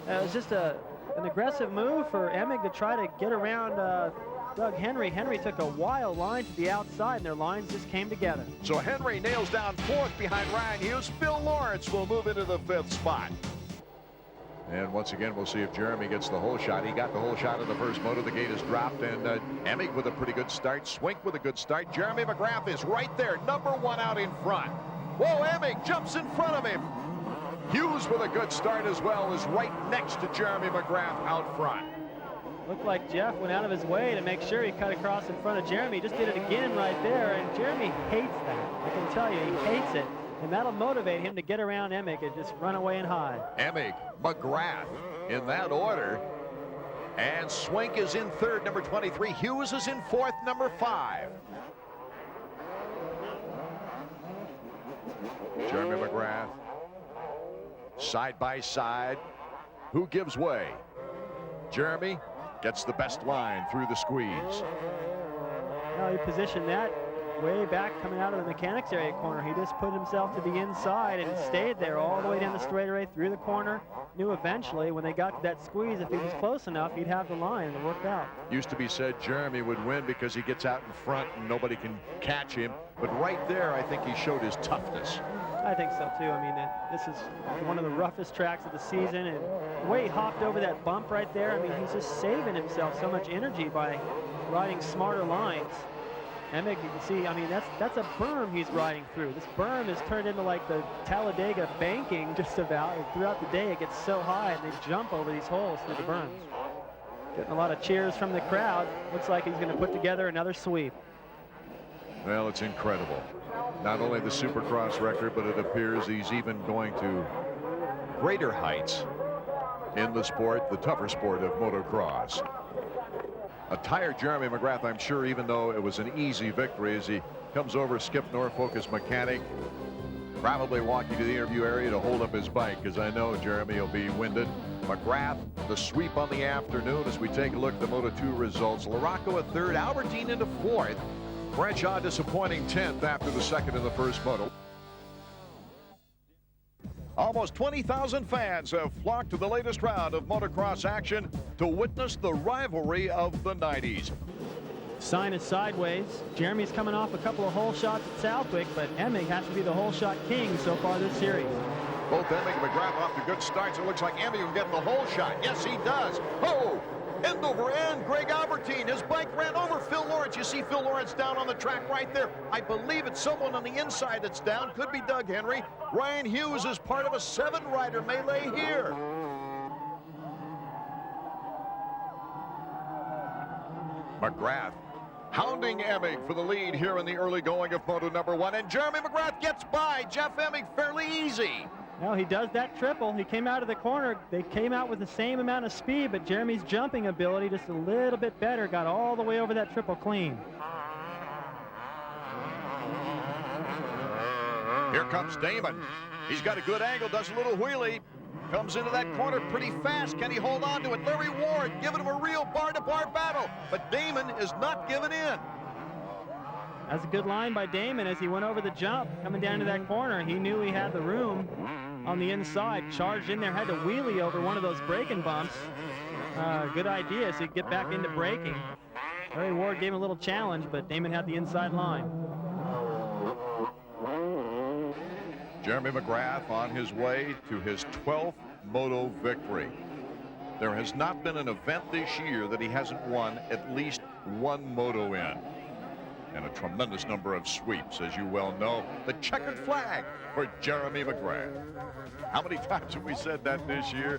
it was just an aggressive move for Emig to try to get around Doug Henry. Henry took a wild line to the outside, and their lines just came together. So Henry nails down 4th behind Ryan Hughes. Phil Lawrence will move into the 5th spot. And once again, we'll see if Jeremy gets the whole shot. He got the whole shot of the first moto. The gate is dropped, and Emig with a pretty good start. Swink with a good start. Jeremy McGrath is right there, number 1 out in front. Whoa, Emig jumps in front of him. Hughes with a good start as well is right next to Jeremy McGrath out front. Looked like Jeff went out of his way to make sure he cut across in front of Jeremy. He just did it again right there, and Jeremy hates that. I can tell you, he hates it. And that'll motivate him to get around Emig and just run away and hide. Emig, McGrath in that order. And Swink is in 3rd, number 23. Hughes is in 4th, number 5. Jeremy McGrath, side by side. who gives way. Jeremy gets the best line through the squeeze. Well, he positioned that way back coming out of the mechanics area corner. He just put himself to the inside and stayed there all the way down the straightaway through the corner. Knew eventually when they got to that squeeze, if he was close enough, he'd have the line, and it worked out. Used to be said Jeremy would win because he gets out in front and nobody can catch him. But right there, I think he showed his toughness. I think so too. I mean, this is one of the roughest tracks of the season, and the way he hopped over that bump right there, I mean, he's just saving himself so much energy by riding smarter lines. Emig, you can see, I mean, that's a berm he's riding through. This berm is turned into like the Talladega banking just about. And throughout the day, it gets so high, and they jump over these holes through the berms. Getting a lot of cheers from the crowd. Looks like he's going to put together another sweep. Well, it's incredible. Not only the Supercross record, but it appears he's even going to greater heights in the sport, the tougher sport of motocross. A tired Jeremy McGrath, I'm sure, even though it was an easy victory, as he comes over Skip Norfolk, his mechanic, probably walking to the interview area to hold up his bike, because I know Jeremy will be winded. McGrath, the sweep on the afternoon as we take a look at the Moto2 results. LaRocco at third, Albertine into fourth. Bradshaw disappointing 10th after the second in the first moto. Almost 20,000 fans have flocked to the latest round of motocross action to witness the rivalry of the 90s. Sign is sideways. Jeremy's coming off a couple of hole shots at Southwick, but Emig has to be the hole shot king so far this series. Both Emig and McGrath off to good starts. It looks like Emig will get the hole shot. Yes, he does. Oh! End over end, Greg Albertine. His bike ran over Phil Lawrence. You see Phil Lawrence down on the track right there. I believe it's someone on the inside that's down. Could be Doug Henry. Ryan Hughes is part of a 7-rider melee here. McGrath hounding Emig for the lead here in the early going of Moto number 1. And Jeremy McGrath gets by Jeff Emig fairly easy. Well, he does that triple. He came out of the corner. They came out with the same amount of speed, but Jeremy's jumping ability just a little bit better. Got all the way over that triple clean. Here comes Damon. He's got a good angle, does a little wheelie. Comes into that corner pretty fast. Can he hold on to it? Larry Ward giving him a real bar-to-bar battle, but Damon is not giving in. That's a good line by Damon as he went over the jump, coming down to that corner. He knew he had the room on the inside, charged in there, had to wheelie over one of those braking bumps. Good idea, so he could get back into braking. Larry Ward gave him a little challenge, but Damon had the inside line. Jeremy McGrath on his way to his 12th moto victory. There has not been an event this year that he hasn't won at least one moto in. And a tremendous number of sweeps, as you well know. The checkered flag for Jeremy McGrath. How many times have we said that this year?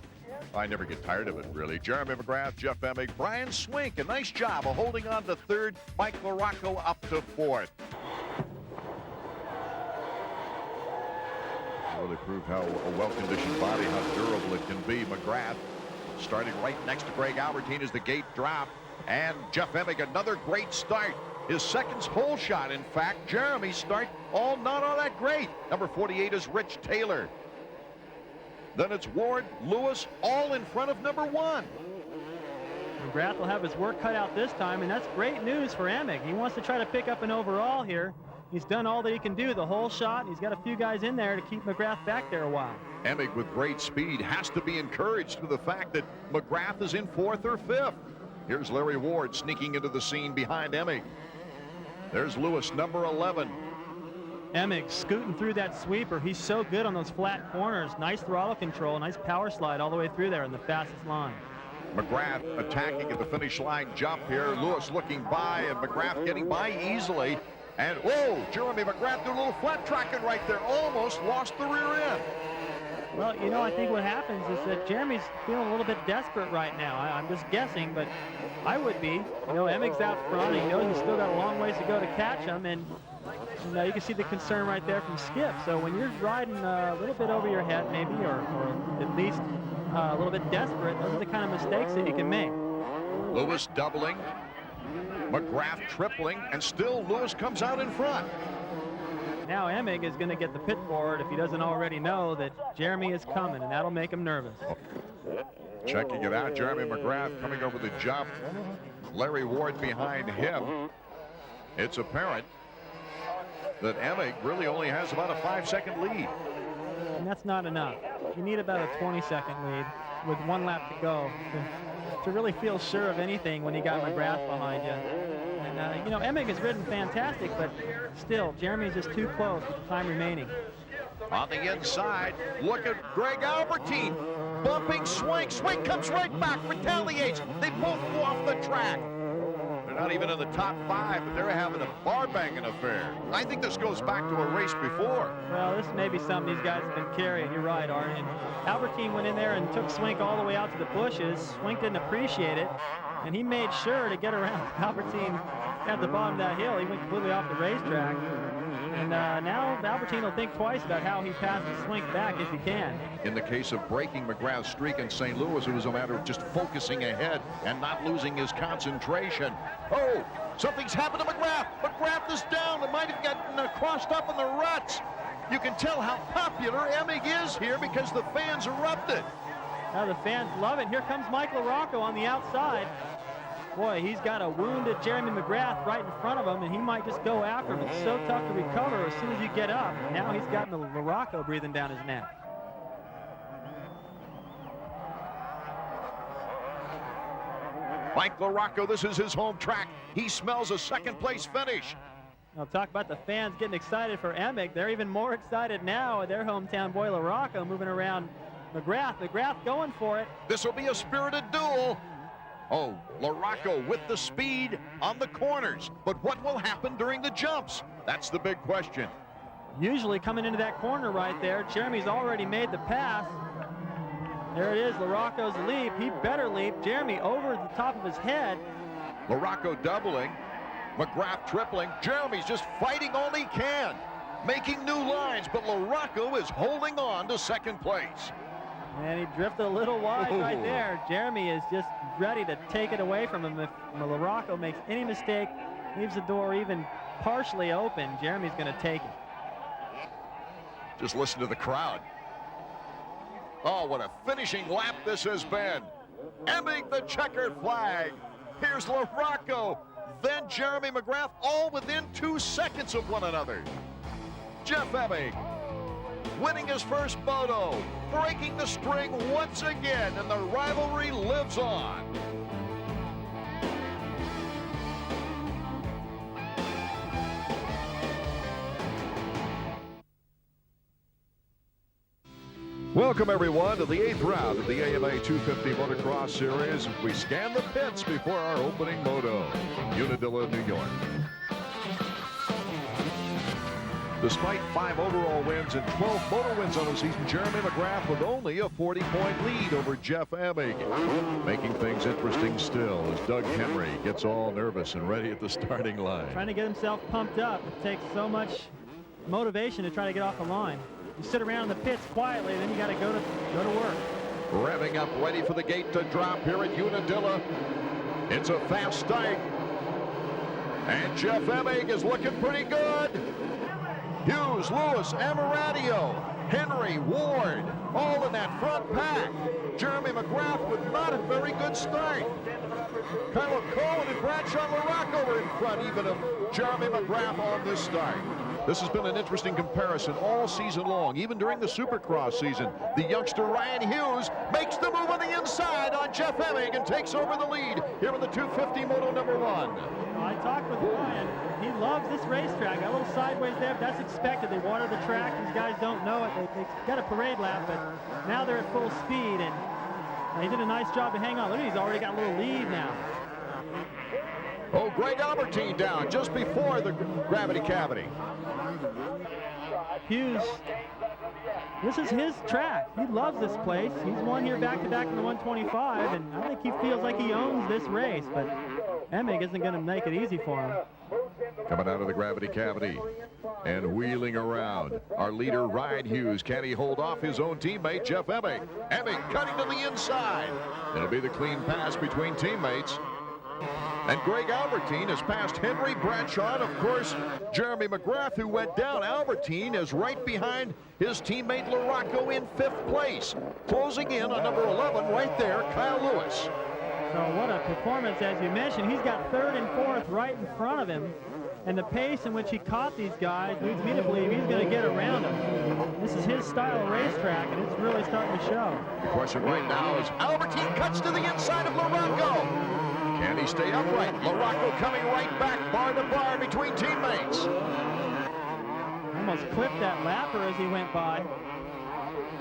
I never get tired of it, really. Jeremy McGrath, Jeff Emig, Brian Swink, a nice job of holding on to third. Mike LaRocco up to fourth. Really proved how a well-conditioned body, how durable it can be. McGrath starting right next to Greg Albertine as the gate dropped. And Jeff Emig, another great start. His second hole shot, in fact. Jeremy's start, not all that great. Number 48 is Rich Taylor. Then it's Ward, Lewis, all in front of number 1. McGrath will have his work cut out this time, and that's great news for Emig. He wants to try to pick up an overall here. He's done all that he can do, the hole shot, and he's got a few guys in there to keep McGrath back there a while. Emig with great speed has to be encouraged with the fact that McGrath is in 4th or 5th. Here's Larry Ward sneaking into the scene behind Emig. There's Lewis, number 11. Emig scooting through that sweeper. He's so good on those flat corners. Nice throttle control, nice power slide all the way through there in the fastest line. McGrath attacking at the finish line jump here. Lewis looking by, and McGrath getting by easily. And, whoa, Jeremy McGrath doing a little flat tracking right there. Almost lost the rear end. Well, you know, I think what happens is that Jeremy's feeling a little bit desperate right now. I'm just guessing, but I would be. You know, Emig's out front. He knows he's still got a long ways to go to catch him, and you know, you can see the concern right there from Skip. So when you're riding a little bit over your head, maybe, or at least a little bit desperate, those are the kind of mistakes that you can make. Lewis doubling, McGrath tripling, and still Lewis comes out in front. Now Emig is going to get the pit forward if he doesn't already know that Jeremy is coming, and that'll make him nervous. Checking it out, Jeremy McGrath coming over the jump. Larry Ward behind him. It's apparent that Emig really only has about a 5-second lead. And that's not enough. You need about a 20-second lead with 1 lap to go to really feel sure of anything when you got McGrath behind you. And, you know, Emig has ridden fantastic, but still, Jeremy's just too close with the time remaining. On the inside, look at Greg Albertine. Bumping Swink. Swink comes right back, retaliates. They both go off the track. They're not even in the top 5, but they're having a bar-banging affair. I think this goes back to a race before. Well, this may be something these guys have been carrying. You're right, Art. And Albertine went in there and took Swink all the way out to the bushes. Swink didn't appreciate it, and he made sure to get around Albertine at the bottom of that hill. He went completely off the racetrack. And now Albertine will think twice about how he passes Swink back if he can. In the case of breaking McGrath's streak in St. Louis, it was a matter of just focusing ahead and not losing his concentration. Oh, something's happened to McGrath. McGrath is down. It might have gotten crossed up in the ruts. You can tell how popular Emig is here because the fans erupted. Now the fans love it. Here comes Mike LaRocco on the outside. Boy, he's got a wounded Jeremy McGrath right in front of him, and he might just go after him. It's so tough to recover as soon as you get up. Now he's got the LaRocco breathing down his neck. Mike LaRocco, this is his home track. He smells a second-place finish. Now talk about the fans getting excited for Emig. They're even more excited now with their hometown boy LaRocco moving around McGrath. McGrath going for it. This will be a spirited duel. Oh, LaRocco with the speed on the corners. But what will happen during the jumps? That's the big question. Usually coming into that corner right there, Jeremy's already made the pass. There it is, LaRocco's leap. He better leap. Jeremy over the top of his head. LaRocco doubling. McGrath tripling. Jeremy's just fighting all he can, making new lines, but LaRocco is holding on to second place. And he drifted a little wide right there. Jeremy is just ready to take it away from him. If LaRocco makes any mistake, leaves the door even partially open, Jeremy's going to take it. Just listen to the crowd. Oh, what a finishing lap this has been. Emig the checkered flag. Here's LaRocco, then Jeremy McGrath, all within 2 seconds of one another. Jeff Emig winning his first moto, breaking the string once again, and the rivalry lives on. Welcome, everyone, to the 8th round of the AMA 250 Motocross Series. We scan the pits before our opening moto, Unadilla, New York. Despite 5 overall wins and 12 moto wins on the season, Jeremy McGrath with only a 40-point lead over Jeff Emig. Making things interesting still as Doug Henry gets all nervous and ready at the starting line. Trying to get himself pumped up. It takes so much motivation to try to get off the line. You sit around in the pits quietly, then you got to go to work. Revving up, ready for the gate to drop here at Unadilla. It's a fast start. And Jeff Emig is looking pretty good. Hughes, Lewis, Amaranio, Henry, Ward, all in that front pack. Jeremy McGrath with not a very good start. Kyle Cohen and Bradshaw LaRocco are in front even of Jeremy McGrath on this start. This has been an interesting comparison all season long, even during the Supercross season. The youngster Ryan Hughes makes the move on the inside on Jeff Emig and takes over the lead here in the 250 Moto number 1. I talked with Ryan. He loves this racetrack. A little sideways there, but that's expected. They water the track. These guys don't know it. They got a parade lap, but now they're at full speed, and he did a nice job to hang on. Look, he's already got a little lead now. Oh, Greg Albertine down just before the gravity cavity. Hughes, this is his track. He loves this place. He's won here back-to-back in the 125, and I think he feels like he owns this race, but Emig isn't going to make it easy for him. Coming out of the gravity cavity and wheeling around, our leader, Ryan Hughes. Can he hold off his own teammate, Jeff Emig? Emig cutting to the inside. It'll be the clean pass between teammates. And Greg Albertine has passed Henry Bradshaw. And of course, Jeremy McGrath, who went down. Albertine is right behind his teammate LaRocco in 5th place. Closing in on number 11 right there, Kyle Lewis. So what a performance, as you mentioned. He's got 3rd and 4th right in front of him. And the pace in which he caught these guys leads me to believe he's going to get around them. This is his style of racetrack, and it's really starting to show. The question right now is Albertine cuts to the inside of LaRocco. Can he stay upright? LaRocco coming right back, bar to bar between teammates. Almost clipped that lapper as he went by.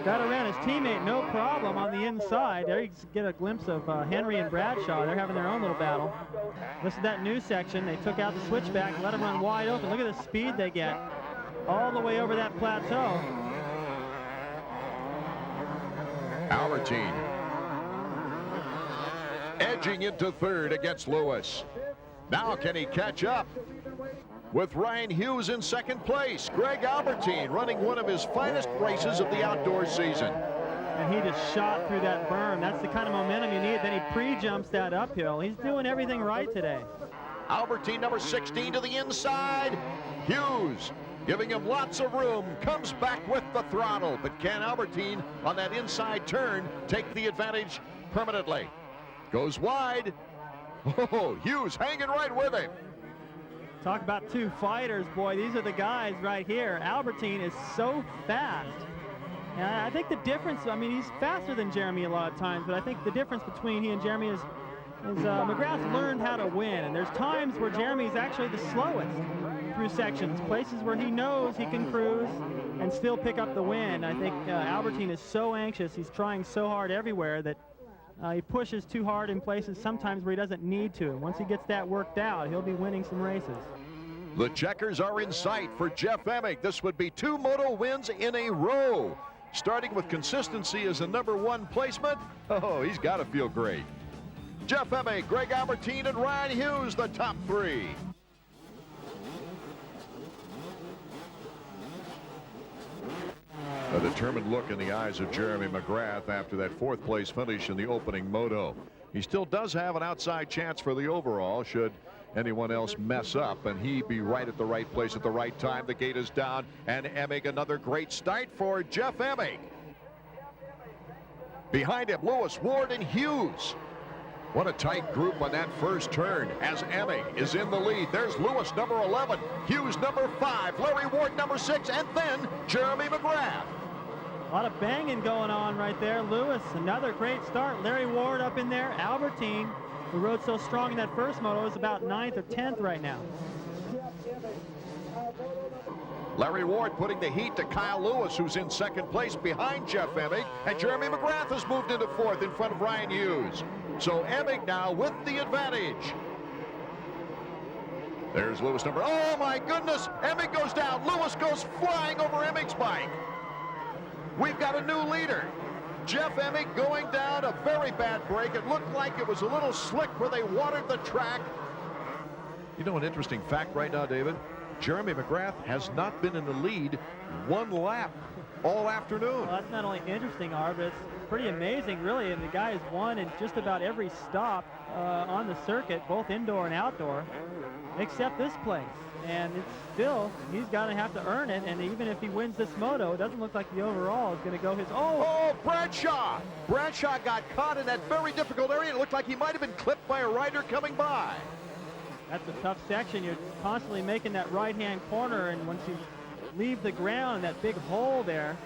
Got around his teammate, no problem, on the inside. There you get a glimpse of Henry and Bradshaw. They're having their own little battle. This is that new section. They took out the switchback, let him run wide open. Look at the speed they get all the way over that plateau. Albertine edging into 3rd against Lewis. Now can he catch up? With Ryan Hughes in 2nd place. Greg Albertine running one of his finest races of the outdoor season. And he just shot through that berm. That's the kind of momentum you need. Then he pre-jumps that uphill. He's doing everything right today. Albertine, number 16, to the inside. Hughes giving him lots of room. Comes back with the throttle. But can Albertine on that inside turn take the advantage permanently? Goes wide. Oh, Hughes hanging right with him. Talk about two fighters, boy. These are the guys right here. Albertine is so fast. And I think the difference, I mean, he's faster than Jeremy a lot of times, but I think the difference between he and Jeremy is McGrath learned how to win. And there's times where Jeremy's actually the slowest through sections, places where he knows he can cruise and still pick up the win. I think Albertine is so anxious. He's trying so hard everywhere that he pushes too hard in places sometimes where he doesn't need to. Once he gets that worked out, he'll be winning some races. The checkers are in sight for Jeff Emig. This would be 2 moto wins in a row. Starting with consistency as a number 1 placement. Oh, he's got to feel great. Jeff Emig, Greg Albertine, and Ryan Hughes, the top 3. A determined look in the eyes of Jeremy McGrath after that 4th place finish in the opening moto. He still does have an outside chance for the overall should anyone else mess up, and he be right at the right place at the right time. The gate is down, and Emig, another great start for Jeff Emig. Behind him, Lewis, Ward, and Hughes. What a tight group on that first turn as Emig is in the lead. There's Lewis, number 11, Hughes, number 5, Larry Ward, number 6, and then Jeremy McGrath. A lot of banging going on right there. Lewis, another great start. Larry Ward up in there. Albertine, who rode so strong in that first moto, is about 9th or 10th right now. Larry Ward putting the heat to Kyle Lewis, who's in 2nd place behind Jeff Emig, and Jeremy McGrath has moved into 4th in front of Ryan Hughes. So Emig now with the advantage. There's Lewis number, oh my goodness, Emig goes down. Lewis goes flying over Emig's bike. We've got a new leader. Jeff Emig going down, a very bad break. It looked like it was a little slick where they watered the track. You know an interesting fact right now, David? Jeremy McGrath has not been in the lead 1 lap all afternoon. Well, that's not only interesting, Arv, but it's pretty amazing, really. And the guy has won in just about every stop on the circuit, both indoor and outdoor, except this place. And it's still, he's got to have to earn it. And even if he wins this moto, it doesn't look like the overall is going to go his. Oh, Bradshaw! Bradshaw got caught in that very difficult area. It looked like he might have been clipped by a rider coming by. That's a tough section. You're constantly making that right-hand corner, and once you leave the ground, that big hole there,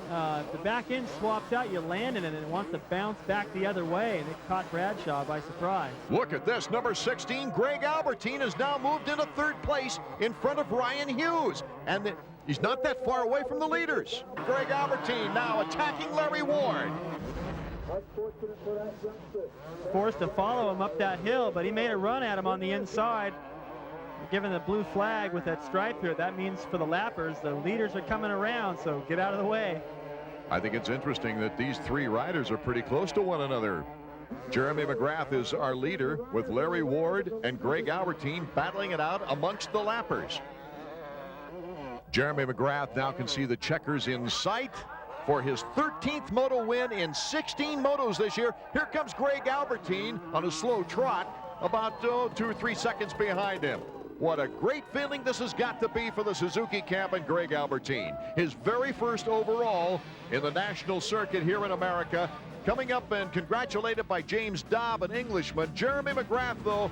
if the back end swaps out, you land in it, and it wants to bounce back the other way, and it caught Bradshaw by surprise. Look at this, number 16, Greg Albertine has now moved into 3rd place in front of Ryan Hughes, and he's not that far away from the leaders. Greg Albertine now attacking Larry Ward. Forced to follow him up that hill, but he made a run at him on the inside. Given the blue flag with that stripe here, that means for the lappers, the leaders are coming around, so get out of the way. I think it's interesting that these 3 riders are pretty close to one another. Jeremy McGrath is our leader with Larry Ward and Greg Albertine battling it out amongst the lappers. Jeremy McGrath now can see the checkers in sight for his 13th moto win in 16 motos this year. Here comes Greg Albertine on a slow trot. about 2 or 3 seconds behind him. What a great feeling this has got to be for the Suzuki camp and Greg Albertine. His very first overall in the national circuit here in America. Coming up and congratulated by James Dobb, an Englishman. Jeremy McGrath, though,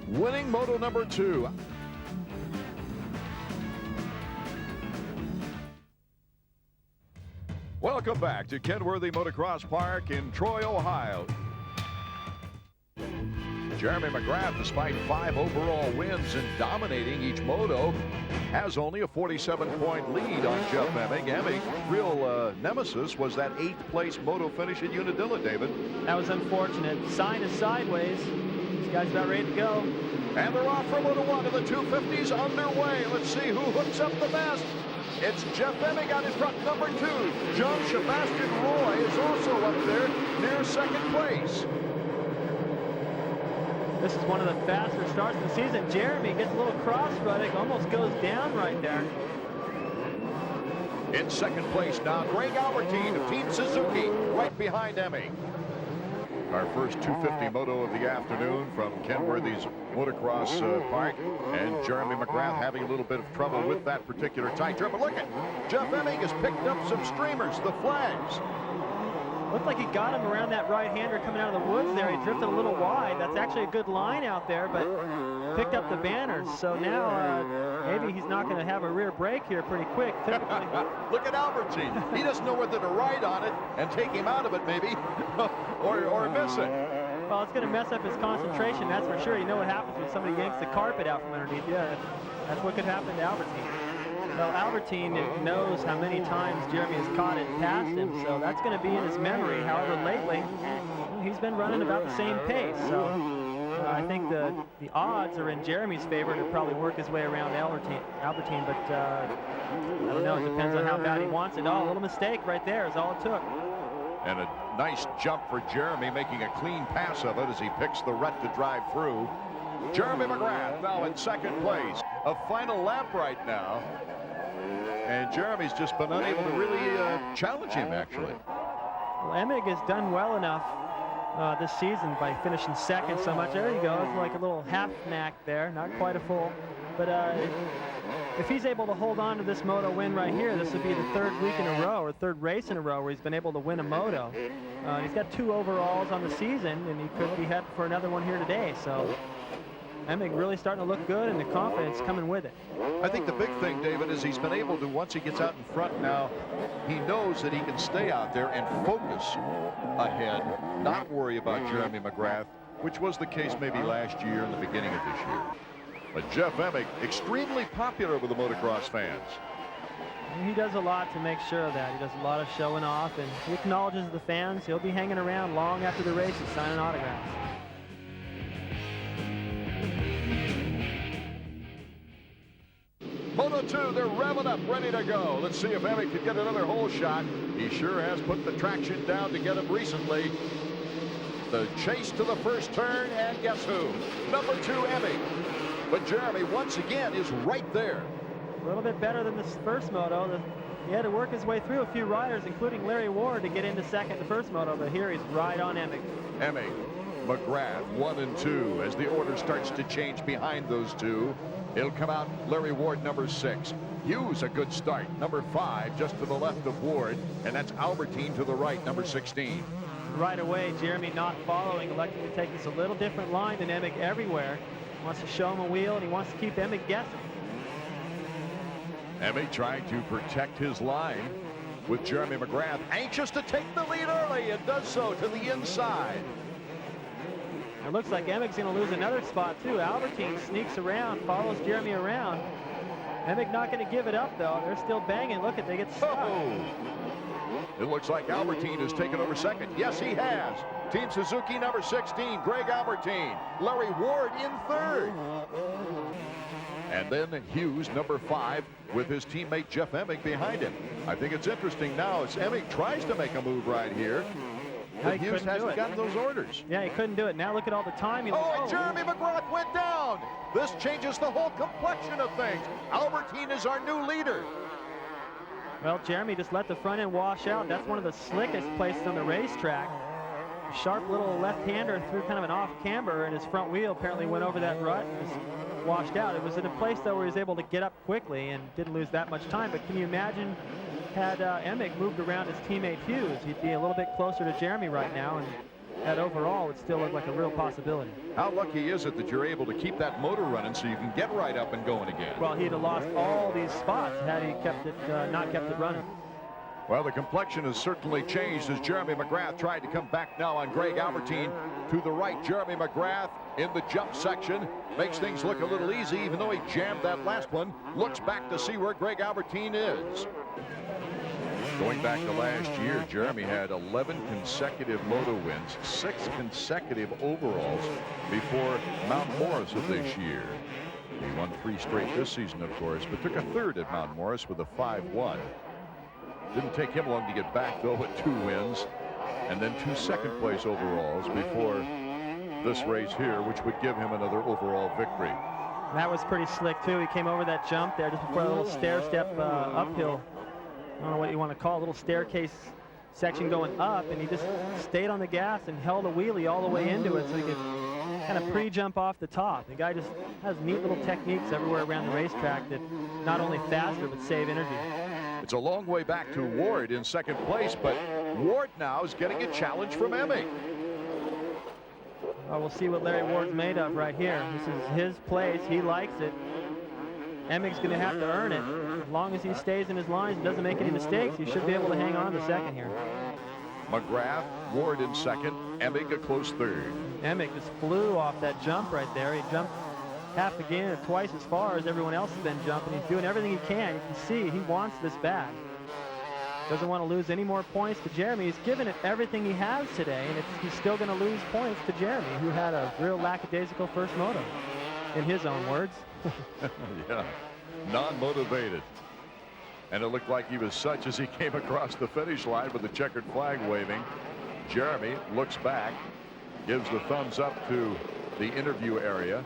winning moto number 2. Welcome back to Kenworthy Motocross Park in Troy, Ohio. Jeremy McGrath, despite 5 overall wins and dominating each moto, has only a 47-point lead on Jeff Emig. Emig's real nemesis was that 8th place moto finish at Unadilla, David. That was unfortunate. Sign is sideways. This guy's about ready to go. And they're off for moto 1 and the 250's underway. Let's see who hooks up the best. It's Jeff Emig out in front, number 2. John Sebastian Roy is also up there near 2nd place. This is one of the faster starts of the season. Jeremy gets a little cross-rutted, almost goes down right there. In 2nd place now, Greg Albertine of Team Suzuki, right behind Emig. Our first 250 moto of the afternoon from Kenworthy's Motocross Park. And Jeremy McGrath having a little bit of trouble with that particular tight trip. But look at Jeff Emig has picked up some streamers, the flags. Looked like he got him around that right-hander coming out of the woods there. He drifted a little wide. That's actually a good line out there, but picked up the banners. So now maybe he's not going to have a rear brake here pretty quick. Typically. Look at Albertine. He doesn't know whether to ride on it and take him out of it maybe, or miss it. Well, it's going to mess up his concentration, that's for sure. You know what happens when somebody yanks the carpet out from underneath you. That's what could happen to Albertine. Well, Albertine knows how many times Jeremy has caught it past him, so that's going to be in his memory. However, lately, he's been running about the same pace. So I think the odds are in Jeremy's favor to probably work his way around Albertine, but I don't know. It depends on how bad he wants it. Oh, a little mistake right there is all it took. And a nice jump for Jeremy, making a clean pass of it as he picks the rut to drive through. Jeremy McGrath now in 2nd place. A final lap right now. And Jeremy's just been unable to really challenge him, actually. Well, Emig has done well enough this season by finishing 2nd so much. There you go. It's like a little half knack there, not quite a full. But if he's able to hold on to this moto win right here, this would be the 3rd week in a row, or 3rd race in a row where he's been able to win a moto. He's got 2 overalls on the season, and he could be headed for another one here today. So Emig really starting to look good, and the confidence coming with it. I think the big thing, David, is he's been able to, once he gets out in front now, he knows that he can stay out there and focus ahead, not worry about Jeremy McGrath, which was the case maybe last year and the beginning of this year. But Jeff Emig, extremely popular with the motocross fans. And he does a lot to make sure of that. He does a lot of showing off, and he acknowledges the fans. He'll be hanging around long after the race and signing autographs. Moto 2, they're revving up, ready to go. Let's see if Emig can get another hole shot. He sure has put the traction down to get him recently. The chase to the first turn, and guess who? Number 2, Emig. But Jeremy, once again, is right there. A little bit better than this first moto. He had to work his way through a few riders, including Larry Ward, to get into 2nd the first moto, but here he's right on Emig. Emig, McGrath, 1 and 2. As the order starts to change behind those two, it'll come out Larry Ward, number 6. Hughes, a good start, number 5, just to the left of Ward, and that's Albertine to the right, number 16. Right away, Jeremy not following, electing to take this a little different line than Emig everywhere. He wants to show him a wheel, and he wants to keep Emig guessing. Emig trying to protect his line with Jeremy McGrath, anxious to take the lead early, and does so to the inside. It looks like Emig's going to lose another spot, too. Albertine sneaks around, follows Jeremy around. Emig not going to give it up, though. They're still banging. Look at, they get stuck. Oh. It looks like Albertine has taken over 2nd. Yes, he has. Team Suzuki, number 16, Greg Albertine. Larry Ward in 3rd. And then Hughes, number 5, with his teammate Jeff Emig behind him. I think it's interesting now as Emig tries to make a move right here. But Hughes hasn't gotten those orders. Yeah, he couldn't do it. Now look at all the time. And Jeremy McGrath went down. This changes the whole complexion of things. Albertine is our new leader. Well, Jeremy just let the front end wash out. That's one of the slickest places on the racetrack. sharp little left-hander through kind of an off camber, and his front wheel apparently went over that rut and just washed out. It was in a place, though, where he was able to get up quickly and didn't lose that much time. But can you imagine had Emig moved around his teammate Hughes? He'd be a little bit closer to Jeremy right now, and that overall would still look like a real possibility. How lucky is it that you're able to keep that motor running so you can get right up and going again? Well, he'd have lost all these spots had he kept it, not kept it running. Well, the complexion has certainly changed as Jeremy McGrath tried to come back now on Greg Albertine. To the right, Jeremy McGrath in the jump section. Makes things look a little easy, even though he jammed that last one. Looks back to see where Greg Albertine is. Going back to last year, Jeremy had 11 consecutive moto wins, 6 consecutive overalls before Mount Morris of this year. He won 3 straight this season, of course, but took a third at Mount Morris with a 5-1. Didn't take him long to get back, though, with 2 wins and then 2 second-place overalls before this race here, which would give him another overall victory. That was pretty slick, too. He came over that jump there just before a little stair step uphill. I don't know what you want to call it, a little staircase section going up, and he just stayed on the gas and held a wheelie all the way into it so he could kind of pre-jump off the top. The guy just has neat little techniques everywhere around the racetrack that not only faster but save energy. It's a long way back to Ward in second place, but Ward now is getting a challenge from Emig. Well, we'll see what Larry Ward's made of right here. This is his place. He likes it. Emig's going to have to earn it. As long as he stays in his lines and doesn't make any mistakes, he should be able to hang on to second here. McGrath, Ward in second, Emig a close third. Emig just flew off that jump right there. He jumped half again or twice as far as everyone else has been jumping. He's doing everything he can. You can see he wants this back. Doesn't want to lose any more points to Jeremy. He's given it everything he has today, and he's still going to lose points to Jeremy, who had a real lackadaisical first moto, in his own words. Yeah, non-motivated. And it looked like he was such as he came across the finish line with the checkered flag waving. Jeremy looks back, gives the thumbs up to the interview area,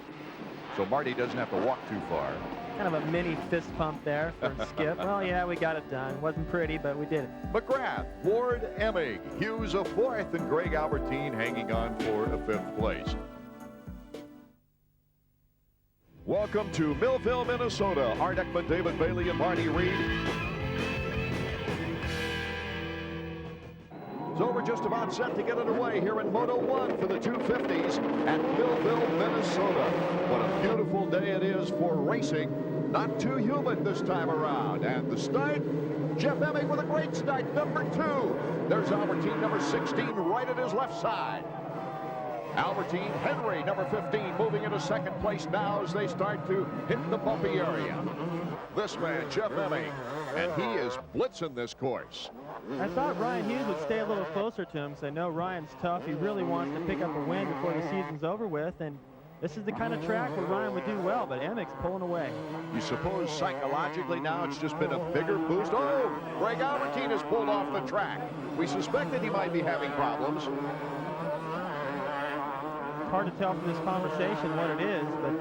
so Marty doesn't have to walk too far. Kind of a mini fist pump there for Skip. Well, yeah, we got it done. Wasn't pretty, but we did it. McGrath, Ward, Emig, Hughes a 4th, and Greg Albertine hanging on for a 5th place. Welcome to Millville, Minnesota. Art Ekman, David Bailey, and Marty Reed. So we're just about set to get underway here in Moto 1 for the 250s at Millville, Minnesota. What a beautiful day it is for racing. Not too humid this time around. And the start, Jeff Emig with a great start, number 2. There's Albertine, number 16, right at his left side. Albertine, Henry, number 15, moving into second place now as they start to hit the bumpy area. This man, Jeff Emig, and he is blitzing this course. I thought Ryan Hughes would stay a little closer to him, because I know Ryan's tough. He really wants to pick up a win before the season's over with, and this is the kind of track where Ryan would do well, but Emig's pulling away. You suppose psychologically now it's just been a bigger boost? Oh, Greg Albertine has pulled off the track. We suspected he might be having problems. It's hard to tell from this conversation what it is, but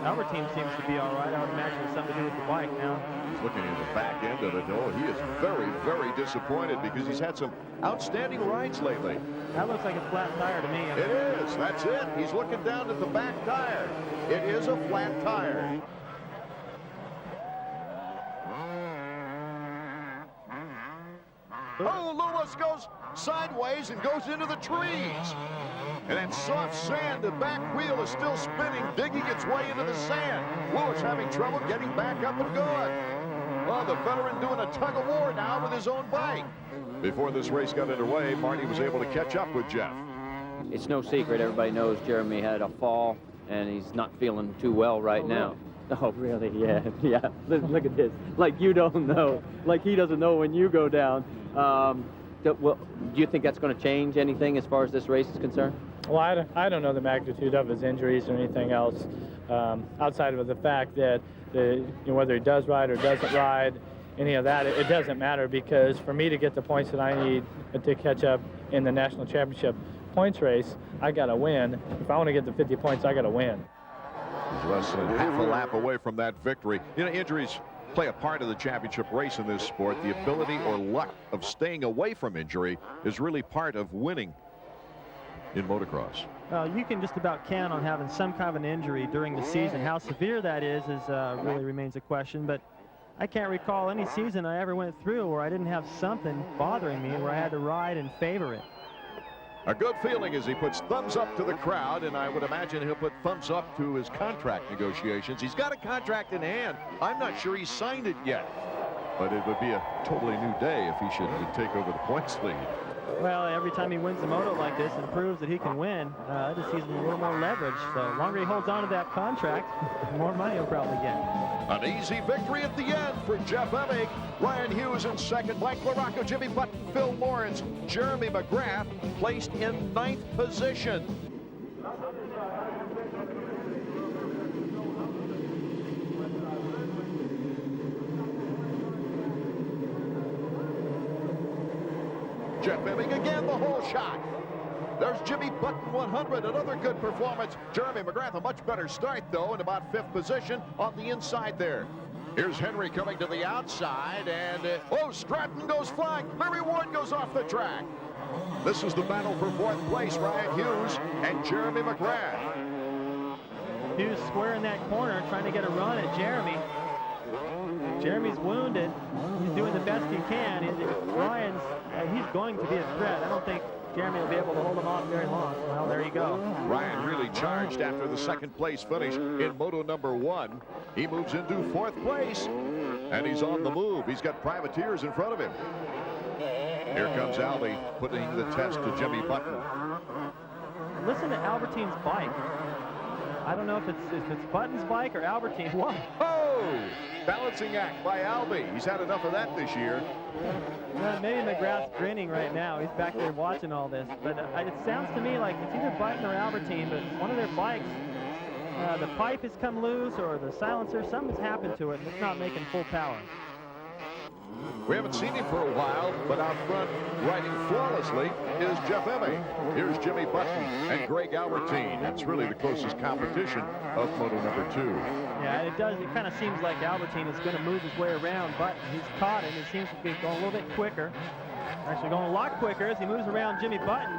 Albertine seems to be all right. I would imagine it's something to do with the bike now. He's looking at the back end of it. Oh, he is very, very disappointed because he's had some outstanding rides lately. That looks like a flat tire to me. It is. That's it. He's looking down at the back tire. It is a flat tire. Oh, Lewis goes sideways and goes into the trees. And that soft sand, the back wheel is still spinning, digging its way into the sand. Lewis having trouble getting back up and going. Well, the veteran doing a tug of war now with his own bike. Before this race got underway, Marty was able to catch up with Jeff. It's no secret. Everybody knows Jeremy had a fall, and he's not feeling too well right now. Oh, really? Yeah, yeah. Look at this. Like you don't know. Like he doesn't know when you go down. Well, do you think that's going to change anything as far as this race is concerned? Well, I don't know the magnitude of his injuries or anything else, outside of the fact that whether he does ride or doesn't ride, any of that, it doesn't matter, because for me to get the points that I need to catch up in the national championship points race, I got to win. If I want to get the 50 points, I got to win. He's less than half a lap away from that victory. You know, injuries play a part of the championship race in this sport. The ability or luck of staying away from injury is really part of winning in motocross? You can just about count on having some kind of an injury during the season. How severe that is really remains a question, but I can't recall any season I ever went through where I didn't have something bothering me, where I had to ride and favor it. A good feeling as he puts thumbs up to the crowd, and I would imagine he'll put thumbs up to his contract negotiations. He's got a contract in hand. I'm not sure he's signed it yet, but it would be a totally new day if he should take over the points lead. Well, every time he wins a moto like this and proves that he can win, it just gives him a little more leverage. So the longer he holds on to that contract, the more money he'll probably get. An easy victory at the end for Jeff Emig. Ryan Hughes in second, Mike LaRocco, Jimmy Button, Phil Lawrence, Jeremy McGrath placed in 9th position. Jeff Emig again, the whole shot. There's Jimmy Button 100, another good performance. Jeremy McGrath, a much better start, though, in about 5th position on the inside there. Here's Henry coming to the outside, and Stratton goes flying. Larry Ward goes off the track. This is the battle for 4th place, Ryan Hughes and Jeremy McGrath. Hughes squaring that corner, trying to get a run at Jeremy. Jeremy's wounded. He's doing the best he can. Ryan's, he's going to be a threat. I don't think Jeremy will be able to hold him off very long. Well, there you go. Ryan really charged after the 2nd place finish in moto number 1. He moves into 4th place, and he's on the move. He's got privateers in front of him. Here comes Albie putting the test to Jimmy Button. Listen to Albertine's bike. I don't know if it's Button's bike or Albertine. Whoa! Oh! Balancing act by Albie. He's had enough of that this year. Maybe McGrath's grinning right now. He's back there watching all this. But it sounds to me like it's either Button or Albertine, but one of their bikes, the pipe has come loose or the silencer, something's happened to it, and it's not making full power. We haven't seen him for a while, but out front, riding flawlessly, is Jeff Emig. Here's Jimmy Button and Greg Albertine. That's really the closest competition of moto number 2. Yeah, it does. It kind of seems like Albertine is going to move his way around Button. He's caught him. He seems to be going a little bit quicker. Actually going a lot quicker as he moves around Jimmy Button.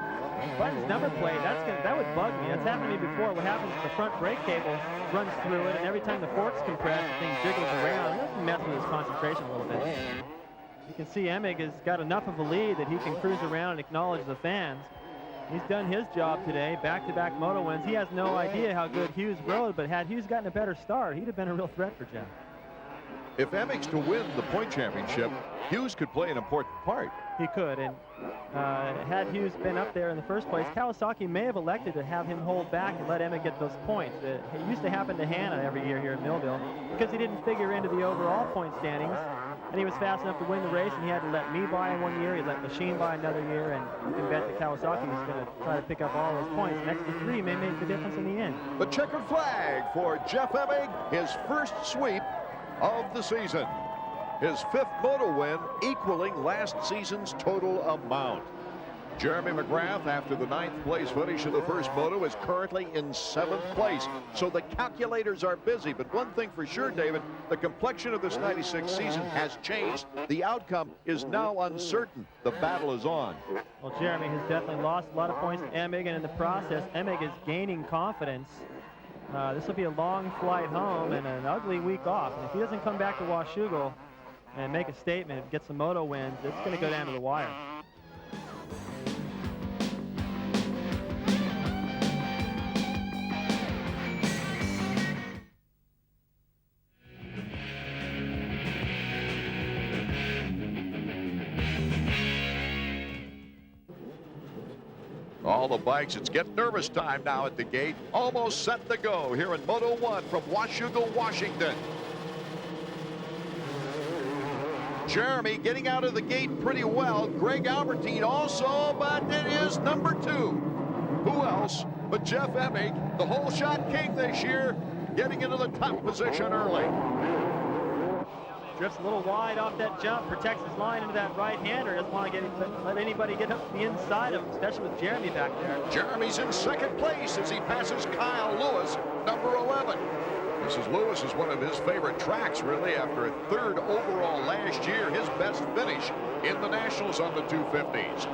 Button's number plate, that would bug me. That's happened to me before. What happens is the front brake cable runs through it, and every time the forks compress, the thing jiggles around. It doesn't mess with his concentration a little bit. You can see Emig has got enough of a lead that he can cruise around and acknowledge the fans. He's done his job today, back-to-back moto wins. He has no idea how good Hughes rode, but had Hughes gotten a better start, he'd have been a real threat for Jeff. If Emig's to win the point championship, Hughes could play an important part. He could, and had Hughes been up there in the first place, Kawasaki may have elected to have him hold back and let Emig get those points. It used to happen to Hanna every year here in Millville because he didn't figure into the overall point standings, and he was fast enough to win the race, and he had to let me by in 1 year, he let Machine by another year, and you can bet that Kawasaki was going to try to pick up all those points. Next to 3 may make the difference in the end. The checkered flag for Jeff Emig, his first sweep of the season. His 5th moto win, equaling last season's total amount. Jeremy McGrath, after the 9th place finish of the first moto, is currently in 7th place. So the calculators are busy. But one thing for sure, David, the complexion of this 96 season has changed. The outcome is now uncertain. The battle is on. Well, Jeremy has definitely lost a lot of points to Emig, and in the process, Emig is gaining confidence. This will be a long flight home and an ugly week off. And if he doesn't come back to Washougal and make a statement, get some moto wins, it's going to go down to the wire. All the bikes, it's get nervous time now at the gate. Almost set to go here in Moto 1 from Washougal, Washington. Jeremy getting out of the gate pretty well. Greg Albertine also, but it is number 2. Who else but Jeff Emig, the whole shot king this year, getting into the top position early. Drifts a little wide off that jump, protects his line into that right-hander. Doesn't want to let anybody get up to the inside of him, especially with Jeremy back there. Jeremy's in 2nd place as he passes Kyle Lewis, number 11. Mrs. Lewis is one of his favorite tracks, really, after a 3rd overall last year, his best finish in the Nationals on the 250s.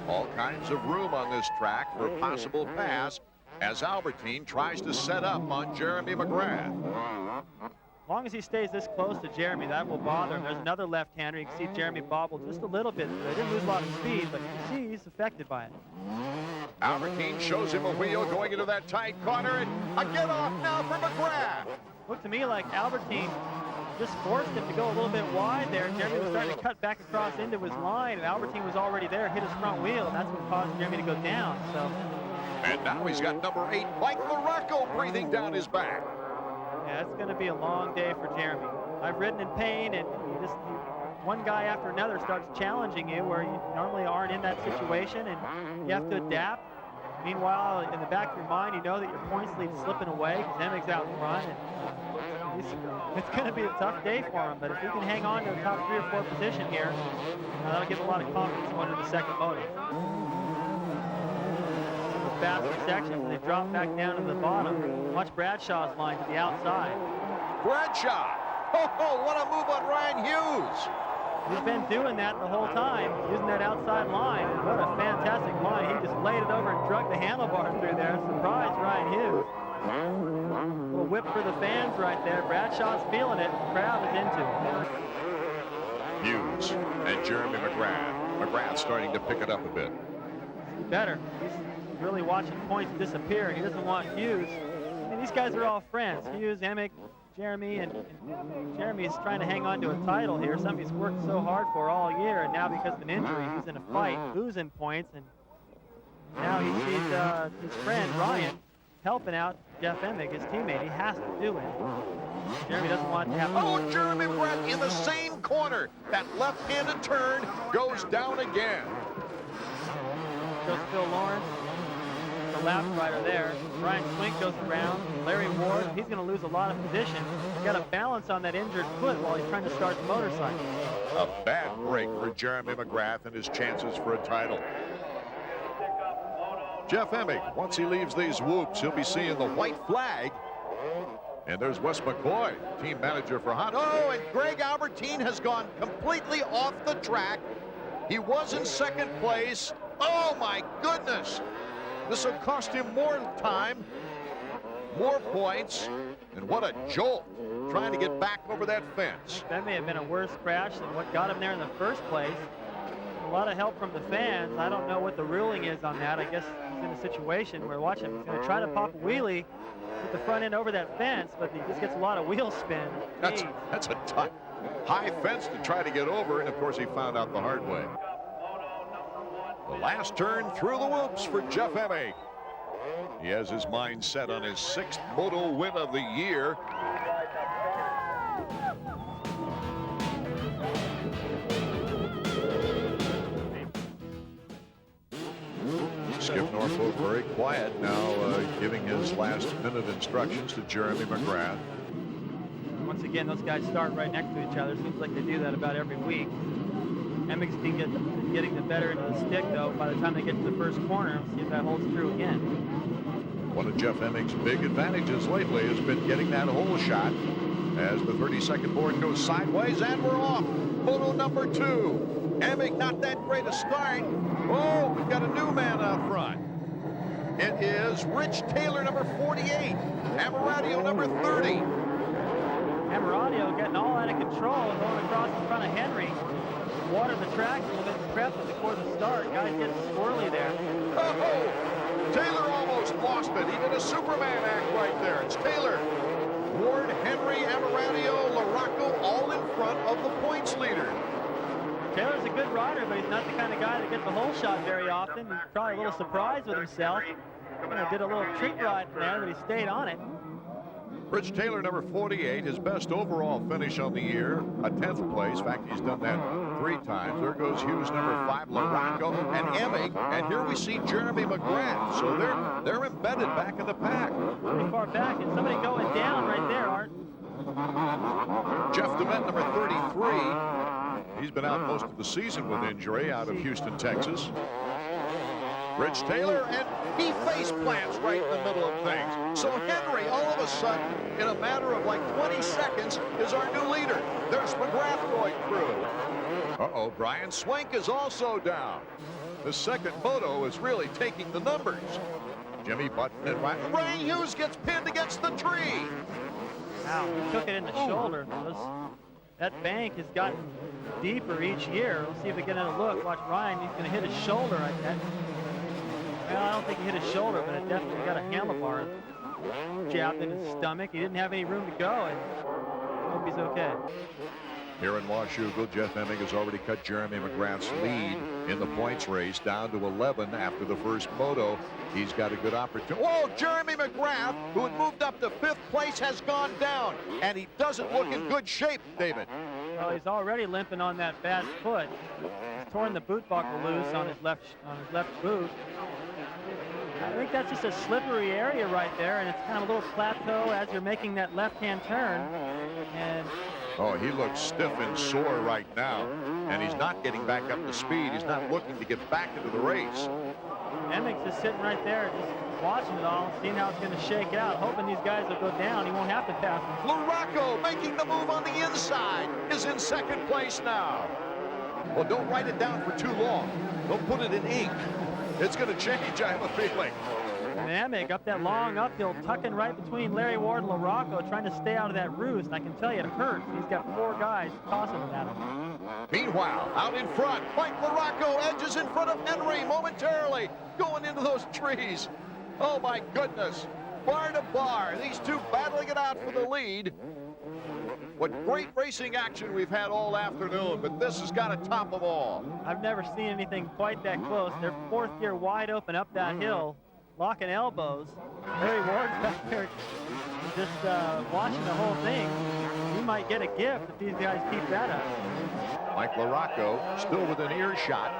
All kinds of room on this track for a possible pass as Albertine tries to set up on Jeremy McGrath. As long as he stays this close to Jeremy, that will bother him. There's another left-hander. You can see Jeremy bobble just a little bit. They didn't lose a lot of speed, but you can see he's affected by it. Albertine shows him a wheel going into that tight corner, and a get off now for McGrath. Looked to me like Albertine just forced him to go a little bit wide there. Jeremy was starting to cut back across into his line, and Albertine was already there, hit his front wheel, and that's what caused Jeremy to go down. So. And now he's got number 8, Mike Larocco, breathing down his back. Yeah, it's going to be a long day for Jeremy. I've ridden in pain, and one guy after another starts challenging you where you normally aren't in that situation, and you have to adapt. Meanwhile, in the back of your mind, you know that your points lead slipping away because Emig's out in front. And it's going to be a tough day for him, but if he can hang on to the top 3 or 4 position here, that'll give a lot of confidence going into the second moto. Faster sections, they drop back down to the bottom. Watch Bradshaw's line to the outside. Bradshaw! Oh, what a move on Ryan Hughes! He's been doing that the whole time, using that outside line. And what a fantastic line. He just laid it over and drug the handlebar through there. Surprise, Ryan Hughes. A little whip for the fans right there. Bradshaw's feeling it. The crowd is into it. Hughes and Jeremy McGrath. McGrath starting to pick it up a bit. Better. He's really watching points disappear. He doesn't want Hughes. And these guys are all friends. Hughes, Emig, Jeremy, and Jeremy is trying to hang on to a title here, something he's worked so hard for all year, and now because of an injury, he's in a fight, losing points, and now he sees his friend, Ryan, helping out Jeff Emig, his teammate. He has to do it. Jeremy doesn't want to have... Oh, Jeremy McGrath in the same corner. That left-handed turn goes down again. Goes Phil Lawrence. The lap rider there. Brian Swink goes around. Larry Ward, he's going to lose a lot of position. He's got to balance on that injured foot while he's trying to start the motorcycle. A bad break for Jeremy McGrath and his chances for a title. Jeff Emig, once he leaves these whoops, he'll be seeing the white flag. And there's Wes McCoy, team manager for Honda. Oh, and Greg Albertine has gone completely off the track. He was in second place. Oh, my goodness. This will cost him more time, more points, and what a jolt trying to get back over that fence. That may have been a worse crash than what got him there in the first place. A lot of help from the fans. I don't know what the ruling is on that. I guess he's in a situation where, watch him, he's going to try to pop a wheelie with the front end over that fence, but he just gets a lot of wheel spin. That's a tough, high fence to try to get over, and of course he found out the hard way. The last turn through the whoops for Jeff Emig. He has his mind set on his 6th moto win of the year. Skip Norfolk very quiet now, giving his last-minute instructions to Jeremy McGrath. Once again, those guys start right next to each other. Seems like they do that about every week. Emig's been getting the better end of the stick, though, by the time they get to the first corner. See if that holds true again. One of Jeff Emig's big advantages lately has been getting that hole shot as the 32nd board goes sideways, and we're off. Moto number 2. Emig not that great a start. Oh, we've got a new man out front. It is Rich Taylor, number 48. Amaradio, number 30. Amaradio getting all out of control and going across in front of Henry. Water the track a little bit prep before the start. Guys getting squirrely there. Oh, Taylor almost lost it. He did a Superman act right there. It's Taylor, Ward, Henry, Amaradio, Larocco, all in front of the points leader. Taylor's a good rider, but he's not the kind of guy that gets the hole shot very often. He's probably a little surprised with himself. Did a little trick ride there, but he stayed on it. Rich Taylor, number 48, his best overall finish on the year, a 10th place. In fact, he's done that 3 times. There goes Hughes, number 5, Larocco, and Emig, and here we see Jeremy McGrath. So they're embedded back in the pack. Pretty far back, and somebody going down right there, Art. Jeff DeMent, number 33. He's been out most of the season with injury out of Houston, Texas. Rich Taylor, and he face plants right in the middle of things. So Henry, all of a sudden, in a matter of like 20 seconds, is our new leader. There's McGrath going through. Uh-oh, Brian Swink is also down. The second moto is really taking the numbers. Jimmy Button and Ray Hughes gets pinned against the tree. Wow, he took it in the shoulder. That bank has gotten deeper each year. We'll see if we get another look. Watch Ryan, he's going to hit his shoulder like that. Well, I don't think he hit his shoulder, but it definitely got a handlebar jabbed in his stomach. He didn't have any room to go, and I hope he's okay. Here in Washougal, Jeff Emig has already cut Jeremy McGrath's lead in the points race down to 11 after the first moto. He's got a good opportunity. Whoa, Jeremy McGrath, who had moved up to 5th place, has gone down, and he doesn't look in good shape, David. Well, he's already limping on that bad foot. He's torn the boot buckle loose on his left boot. I think that's just a slippery area right there, and it's kind of a little plateau as you're making that left-hand turn. And oh, he looks stiff and sore right now, and he's not getting back up to speed. He's not looking to get back into the race. Emig's just sitting right there, just watching it all, seeing how it's going to shake out, hoping these guys will go down. He won't have to pass them. LaRocco making the move on the inside is in 2nd place now. Well, don't write it down for too long. Don't put it in ink. It's going to change, I have a feeling. And Emig up that long uphill, tucking right between Larry Ward and LaRocco, trying to stay out of that roost. And I can tell you it hurts. He's got 4 guys tossing it at him. Meanwhile, out in front, Mike LaRocco edges in front of Henry momentarily, going into those trees. Oh, my goodness. Bar to bar, these two battling it out for the lead. What great racing action we've had all afternoon, but this has got to top them all. I've never seen anything quite that close. They're 4th gear wide open up that hill, locking elbows. Larry Ward's back there just watching the whole thing. He might get a gift if these guys keep that up. Mike LaRocco still within earshot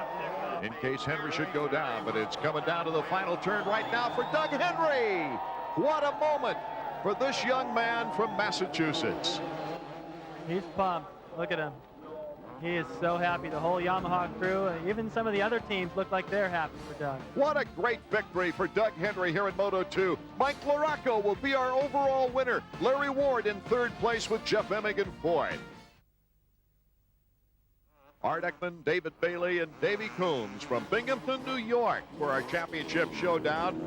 in case Henry should go down, but it's coming down to the final turn right now for Doug Henry. What a moment for this young man from Massachusetts. He's pumped. Look at him. He is so happy. The whole Yamaha crew, and even some of the other teams look like they're happy for Doug. What a great victory for Doug Henry here in Moto 2. Mike LaRocco will be our overall winner. Larry Ward in 3rd place with Jeff Emig in 4th. Art Ekman, David Bailey, and Davey Coombs from Binghamton, New York for our championship showdown.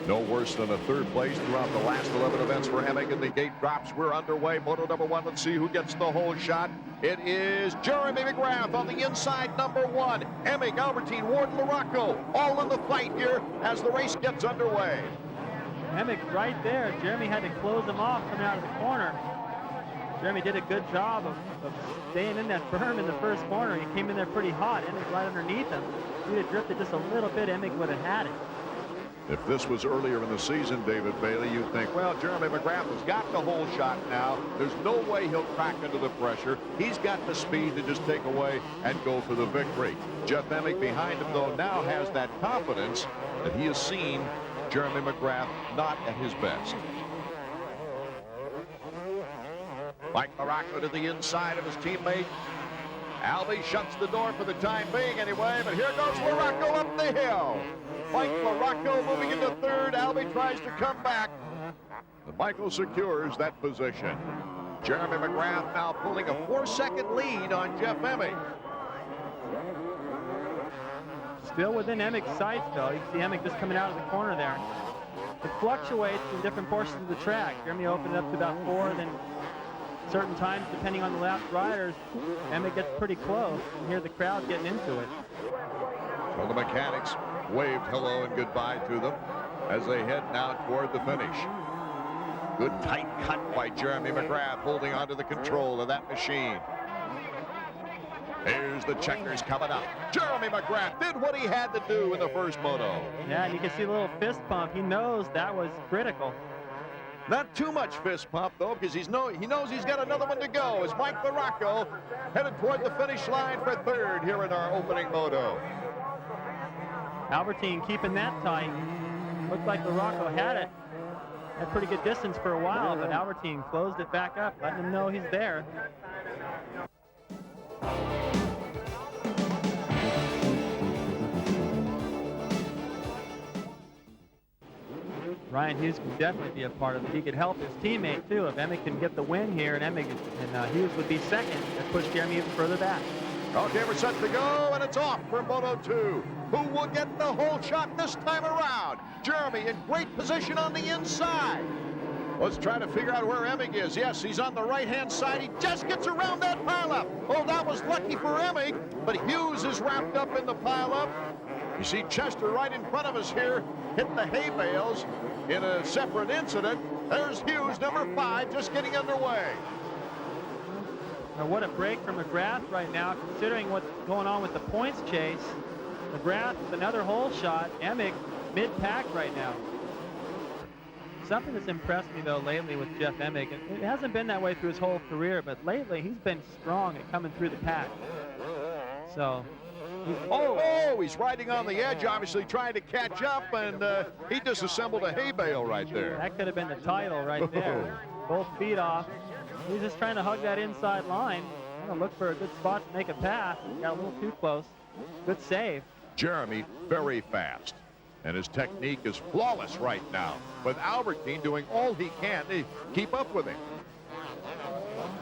No worse than a 3rd place throughout the last 11 events for Emig, and the gate drops. We're underway. Moto number 1. Let's see who gets the whole shot. It is Jeremy McGrath on the inside, number 1. Emig, Albertine, Ward, and LaRocco all in the fight here as the race gets underway. Emig right there. Jeremy had to close him off coming out of the corner. Jeremy did a good job of staying in that berm in the first corner. He came in there pretty hot. Emig right underneath him. If he'd have drifted just a little bit, Emig would have had it. If this was earlier in the season, David Bailey, you'd think, well, Jeremy McGrath has got the whole shot now. There's no way he'll crack into the pressure. He's got the speed to just take away and go for the victory. Jeff Emig behind him, though, now has that confidence that he has seen Jeremy McGrath not at his best. Mike LaRocco to the inside of his teammate. Albie shuts the door for the time being anyway, but here goes LaRocco up the hill. Mike LaRocco moving into 3rd. Albie tries to come back. And Michael secures that position. Jeremy McGrath now pulling a 4-second lead on Jeff Emig. Still within Emig's sights, though. You can see Emig just coming out of the corner there. It fluctuates in different portions of the track. Jeremy opened it up to about 4, then certain times, depending on the lap riders, Emig gets pretty close. You hear the crowd getting into it. Well, the mechanics waved hello and goodbye to them as they head now toward the finish. Good tight cut by Jeremy McGrath, holding onto the control of that machine. Here's the checkers coming up. Jeremy McGrath did what he had to do in the first moto. Yeah, and you can see the little fist pump. He knows that was critical. Not too much fist pump, though, because he knows he's got another one to go as Mike LaRocco headed toward the finish line for 3rd here in our opening moto. Albertine keeping that tight. Looked like LaRocco had it at pretty good distance for a while, but Albertine closed it back up, letting him know he's there. Ryan Hughes can definitely be a part of it. He could help his teammate, too. If Emig can get the win here, and Hughes would be 2nd, that push Jeremy even further back. Okay, we're set to go, and it's off for Moto 2. Who will get the whole shot this time around? Jeremy in great position on the inside. Let's try to figure out where Emig is. Yes, he's on the right-hand side. He just gets around that pileup. Oh, that was lucky for Emig, but Hughes is wrapped up in the pileup. You see Chester right in front of us here hit the hay bales in a separate incident. There's Hughes, number 5, just getting underway. Now, what a break for McGrath right now, considering what's going on with the points chase. McGrath with another hole shot. Emig mid-pack right now. Something that's impressed me, though, lately with Jeff Emig, and it hasn't been that way through his whole career, but lately he's been strong at coming through the pack. So, he's riding on the edge, obviously trying to catch up, and he disassembled a hay bale right there. That could have been the title right there. Both feet off. He's just trying to hug that inside line. Trying to look for a good spot to make a pass. Got a little too close. Good save. Jeremy, very fast. And his technique is flawless right now, with Albertine doing all he can to keep up with him.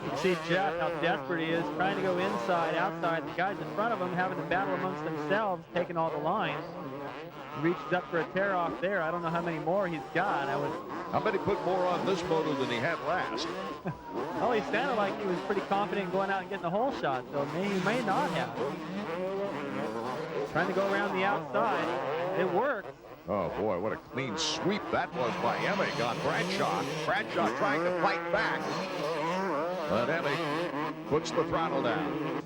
You can see Jeff, how desperate he is, trying to go inside, outside. The guys in front of him having to battle amongst themselves, taking all the lines. He reached up for a tear-off there. I don't know how many more he's got. I bet he put more on this moto than he had last. Well, he sounded like he was pretty confident in going out and getting the hole shot, so he may not have. Trying to go around the outside. It works. Oh, boy, what a clean sweep that was by Emig on Bradshaw. Bradshaw trying to fight back. But Emig puts the throttle down.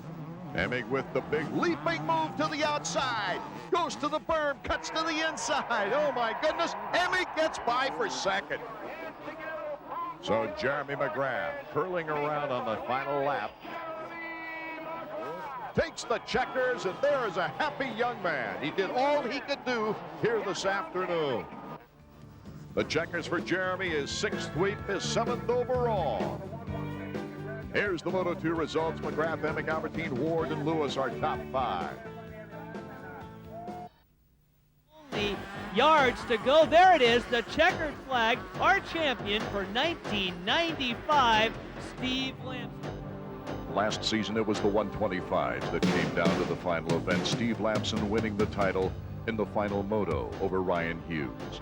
Emig with the big leaping move to the outside. Goes to the berm, cuts to the inside. Oh, my goodness. Emig gets by for second. So Jeremy McGrath curling around on the final lap. Takes the checkers, and there is a happy young man. He did all he could do here this afternoon. The checkers for Jeremy, his 6th sweep, his 7th overall. Here's the Moto 2 results. McGrath, Emig, Albertine, Ward, and Lewis are top 5. Only yards to go. There it is, the checkered flag. Our champion for 1995, Steve Lamson. Last season, it was the 125 that came down to the final event. Steve Lamson winning the title in the final moto over Ryan Hughes.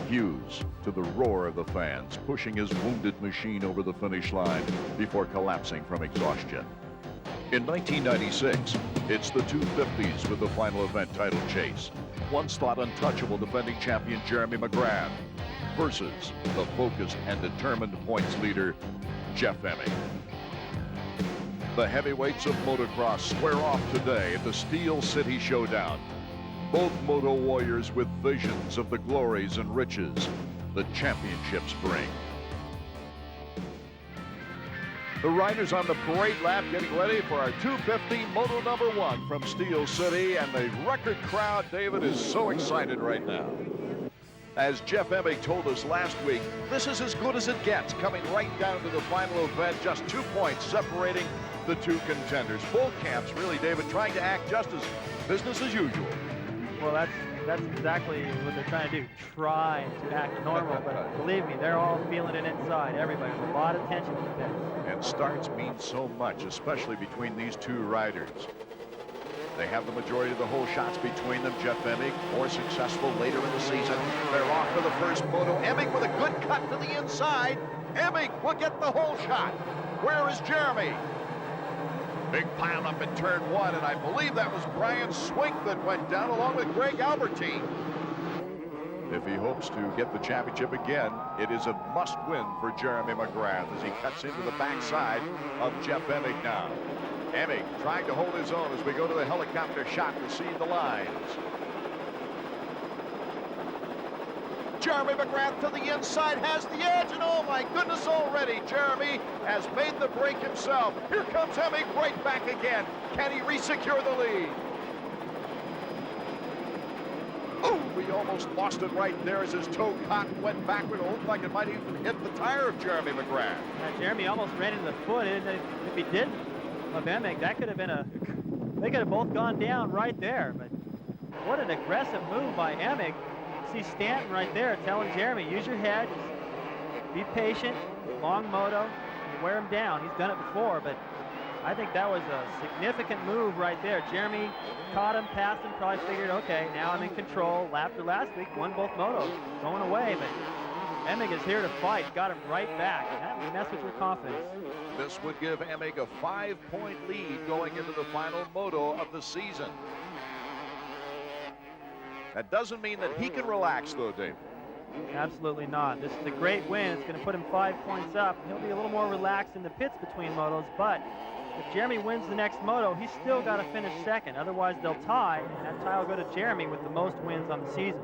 Hughes, to the roar of the fans, pushing his wounded machine over the finish line before collapsing from exhaustion. In 1996, it's the 250s with the final event title chase. Once thought untouchable defending champion Jeremy McGrath versus the focused and determined points leader, Jeff Emig. The heavyweights of motocross square off today at the Steel City Showdown. Both moto warriors with visions of the glories and riches the championships bring. The riders on the parade lap getting ready for our 250 Moto number 1 from Steel City, and the record crowd, David, is so excited right now. As Jeff Emig told us last week, this is as good as it gets, coming right down to the final event, just 2 points separating the two contenders. Both camps, really, David, trying to act just as business as usual. Well, that's exactly what they're trying to do, try to act normal, but believe me, they're all feeling it inside, everybody. There's a lot of tension in the pit. And starts mean so much, especially between these two riders. They have the majority of the hole shots between them. Jeff Emig, more successful later in the season. They're off for the first moto. Emig with a good cut to the inside. Emig will get the hole shot. Where is Jeremy? Big pile up in turn 1, and I believe that was Brian Swink that went down along with Greg Albertine. If he hopes to get the championship again, it is a must-win for Jeremy McGrath as he cuts into the backside of Jeff Emig now. Emig trying to hold his own as we go to the helicopter shot to see the lines. Jeremy McGrath to the inside, has the edge, and oh my goodness, already Jeremy has made the break himself. Here comes Emig right back again. Can he re-secure the lead? Oh, we almost lost it right there as his toe caught and went backward. It looked like it might even hit the tire of Jeremy McGrath. Yeah, Jeremy almost ran into the foot, and if he didn't, of Emig, that could have been they could have both gone down right there. But what an aggressive move by Emig. See Stanton right there telling Jeremy, use your head, just be patient, long moto, wear him down. He's done it before, but I think that was a significant move right there. Jeremy caught him, passed him, probably figured, okay, now I'm in control. After last week, won both motos, going away, but Emig is here to fight. Got him right back. That will mess with your confidence. This would give Emig a 5-point lead going into the final moto of the season. That doesn't mean that he can relax, though, Dave. Absolutely not. This is a great win. It's going to put him 5 points up. He'll be a little more relaxed in the pits between motos, but if Jeremy wins the next moto, he's still got to finish second. Otherwise, they'll tie, and that tie will go to Jeremy with the most wins on the season.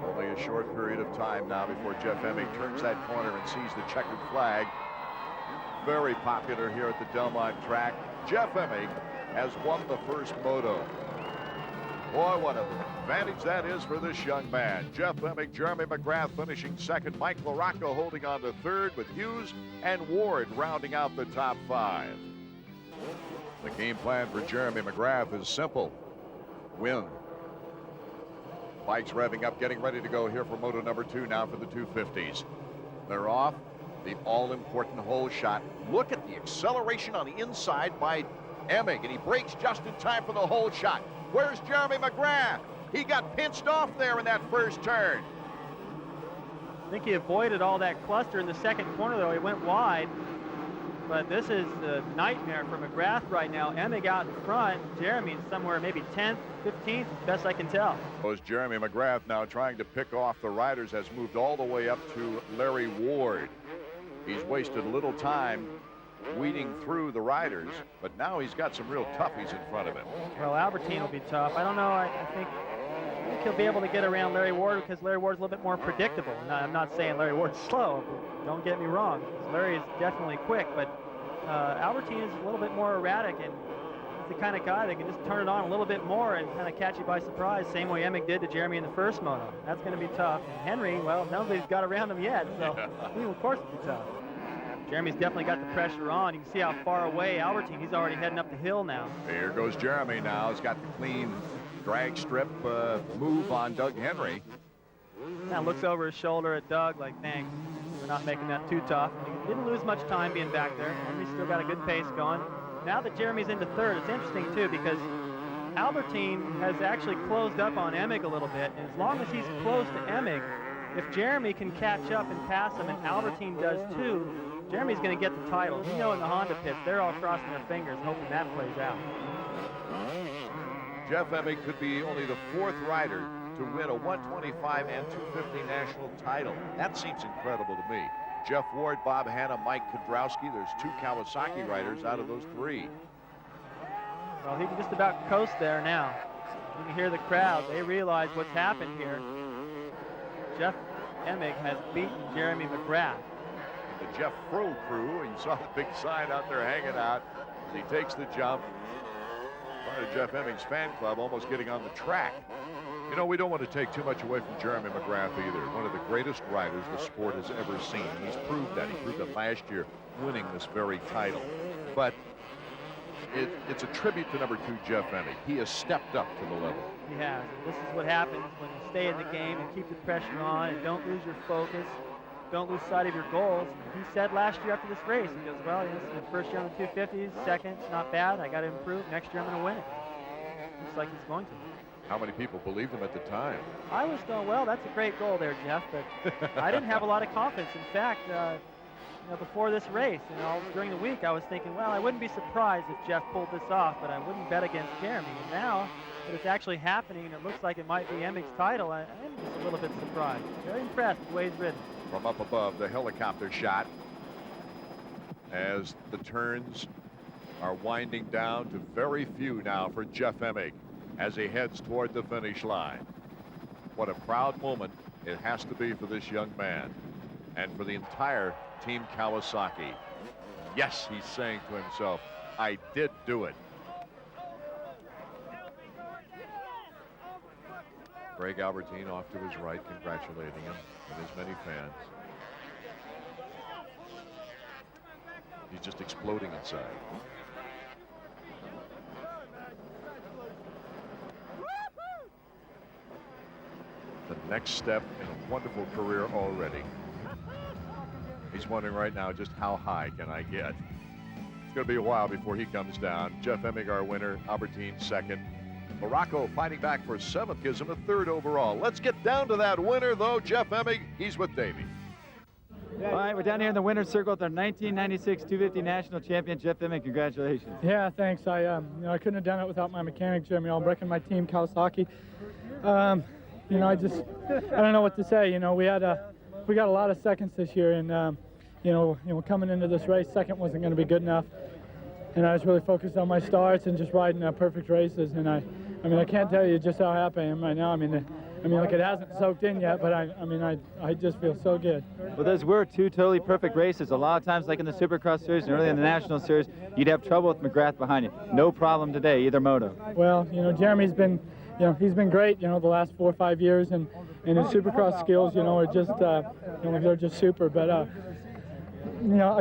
Only a short period of time now before Jeff Emig turns that corner and sees the checkered flag. Very popular here at the Delmont track. Jeff Emig has won the first moto. Boy, what an advantage that is for this young man. Jeff Emig, Jeremy McGrath finishing second. Mike LaRocca holding on to third, with Hughes and Ward rounding out the top 5. The game plan for Jeremy McGrath is simple. Win. Bikes revving up, getting ready to go here for moto number 2 now for the 250s. They're off. The all-important hole shot. Look at the acceleration on the inside by Emig, and he brakes just in time for the hole shot. Where's Jeremy McGrath? He got pinched off there in that first turn. I think he avoided all that cluster in the second corner, though. He went wide. But this is a nightmare for McGrath right now. Emig out in front. Jeremy's somewhere maybe 10th, 15th, best I can tell. Was Jeremy McGrath now trying to pick off the riders, has moved all the way up to Larry Ward. He's wasted little time weeding through the riders, but now he's got some real toughies in front of him. Well, Albertine will be tough. I don't know. I think he'll be able to get around Larry Ward because Larry Ward's a little bit more predictable. Now, I'm not saying Larry Ward's slow. Don't get me wrong. Larry is definitely quick, but Albertine is a little bit more erratic, and he's the kind of guy that can just turn it on a little bit more and kind of catch you by surprise, same way Emig did to Jeremy in the first moto. That's going to be tough. And Henry, well, nobody's got around him yet, so he will, of course, be tough. Jeremy's definitely got the pressure on. You can see how far away Albertine, he's already heading up the hill now. Here goes Jeremy now. He's got the clean drag strip move on Doug Henry. Now looks over his shoulder at Doug like, thanks for not making that too tough. He didn't lose much time being back there. Henry's still got a good pace going. Now that Jeremy's into third, it's interesting too because Albertine has actually closed up on Emig a little bit, and as long as he's close to Emig, if Jeremy can catch up and pass him, and Albertine does too, Jeremy's going to get the title. You know, in the Honda pits, they're all crossing their fingers, hoping that plays out. Jeff Emig could be only the 4th rider to win a 125 and 250 national title. That seems incredible to me. Jeff Ward, Bob Hanna, Mike Kudrowski. There's 2 Kawasaki riders out of those 3. Well, he can just about coast there now. You can hear the crowd. They realize what's happened here. Jeff Emig has beaten Jeremy McGrath. The Jeff Fro crew, you saw the big sign out there hanging out as he takes the jump. Part of Jeff Emig's fan club almost getting on the track. You know, we don't want to take too much away from Jeremy McGrath either. One of the greatest riders the sport has ever seen. He's proved that. He proved it last year, winning this very title. But it's a tribute to number 2, Jeff Emig. He has stepped up to the level. He has. This is what happens when you stay in the game and keep the pressure on and don't lose your focus. Don't lose sight of your goals. He said last year after this race, he goes, well, this is the first year on the 250s, second, it's not bad. I got to improve. Next year I'm going to win it. Looks like he's going to. How many people believed him at the time? I was going, well, that's a great goal there, Jeff, but I didn't have a lot of confidence. In fact, you know, before this race, you know, during the week, I was thinking, well, I wouldn't be surprised if Jeff pulled this off, but I wouldn't bet against Jeremy. And now that it's actually happening and it looks like it might be Emig's title, I am just a little bit surprised. Very impressed with the way he's ridden. From up above, the helicopter shot as the turns are winding down to very few now for Jeff Emig as he heads toward the finish line. What a proud moment it has to be for this young man and for the entire Team Kawasaki. Yes, he's saying to himself, I did do it. Greg Albertine off to his right, congratulating him and his many fans. He's just exploding inside. The next step in a wonderful career already. He's wondering right now just how high can I get. It's going to be a while before he comes down. Jeff Emig, our winner. Albertine, second. Morocco fighting back for 7th, gives him a 3rd overall. Let's get down to that winner, though. Jeff Emig, he's with Davey. All right, we're down here in the winner's circle with our 1996 250 national champion, Jeff Emig. Congratulations. Yeah, thanks. I couldn't have done it without my mechanic, Jeremy Albrecht, and my team, Kawasaki. I don't know what to say. We got a lot of seconds this year, and coming into this race, second wasn't going to be good enough. And I was really focused on my starts and just riding perfect races. And I can't tell you just how happy I am right now. Like it hasn't soaked in yet, but I just feel so good. Well, those were 2 totally perfect races. A lot of times, like in the Supercross Series and early in the National Series, you'd have trouble with McGrath behind you. No problem today, either moto. Well, Jeremy's been, he's been great, the last 4 or 5 years, and his Supercross skills, are just, they're just super. But I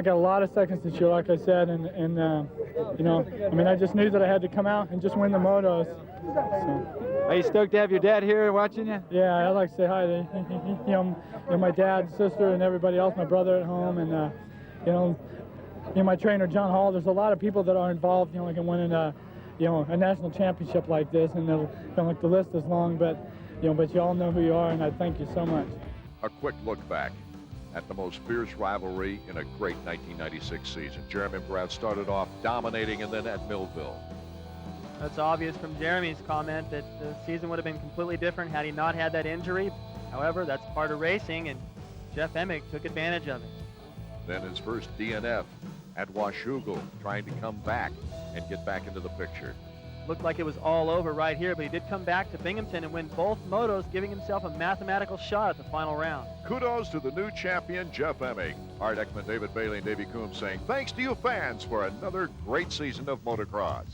got a lot of seconds this year, like I said, and I just knew that I had to come out and just win the motos. So. Are you stoked to have your dad here watching you? Yeah, I'd like to say hi to my dad, sister, and everybody else, my brother at home, and my trainer John Hall. There's a lot of people that are involved, like in winning a national championship like this, and the list is long, but you all know who you are, and I thank you so much. A quick look back at the most fierce rivalry in a great 1996 season. Jeremy McGrath started off dominating, and then at Millville. That's obvious from Jeremy's comment that the season would have been completely different had he not had that injury. However, that's part of racing, and Jeff Emig took advantage of it. Then his first DNF at Washougal, trying to come back and get back into the picture. Looked like it was all over right here, but he did come back to Binghamton and win both motos, giving himself a mathematical shot at the final round. Kudos to the new champion, Jeff Emig. Art Ekman, David Bailey, and Davey Coombs saying thanks to you fans for another great season of motocross.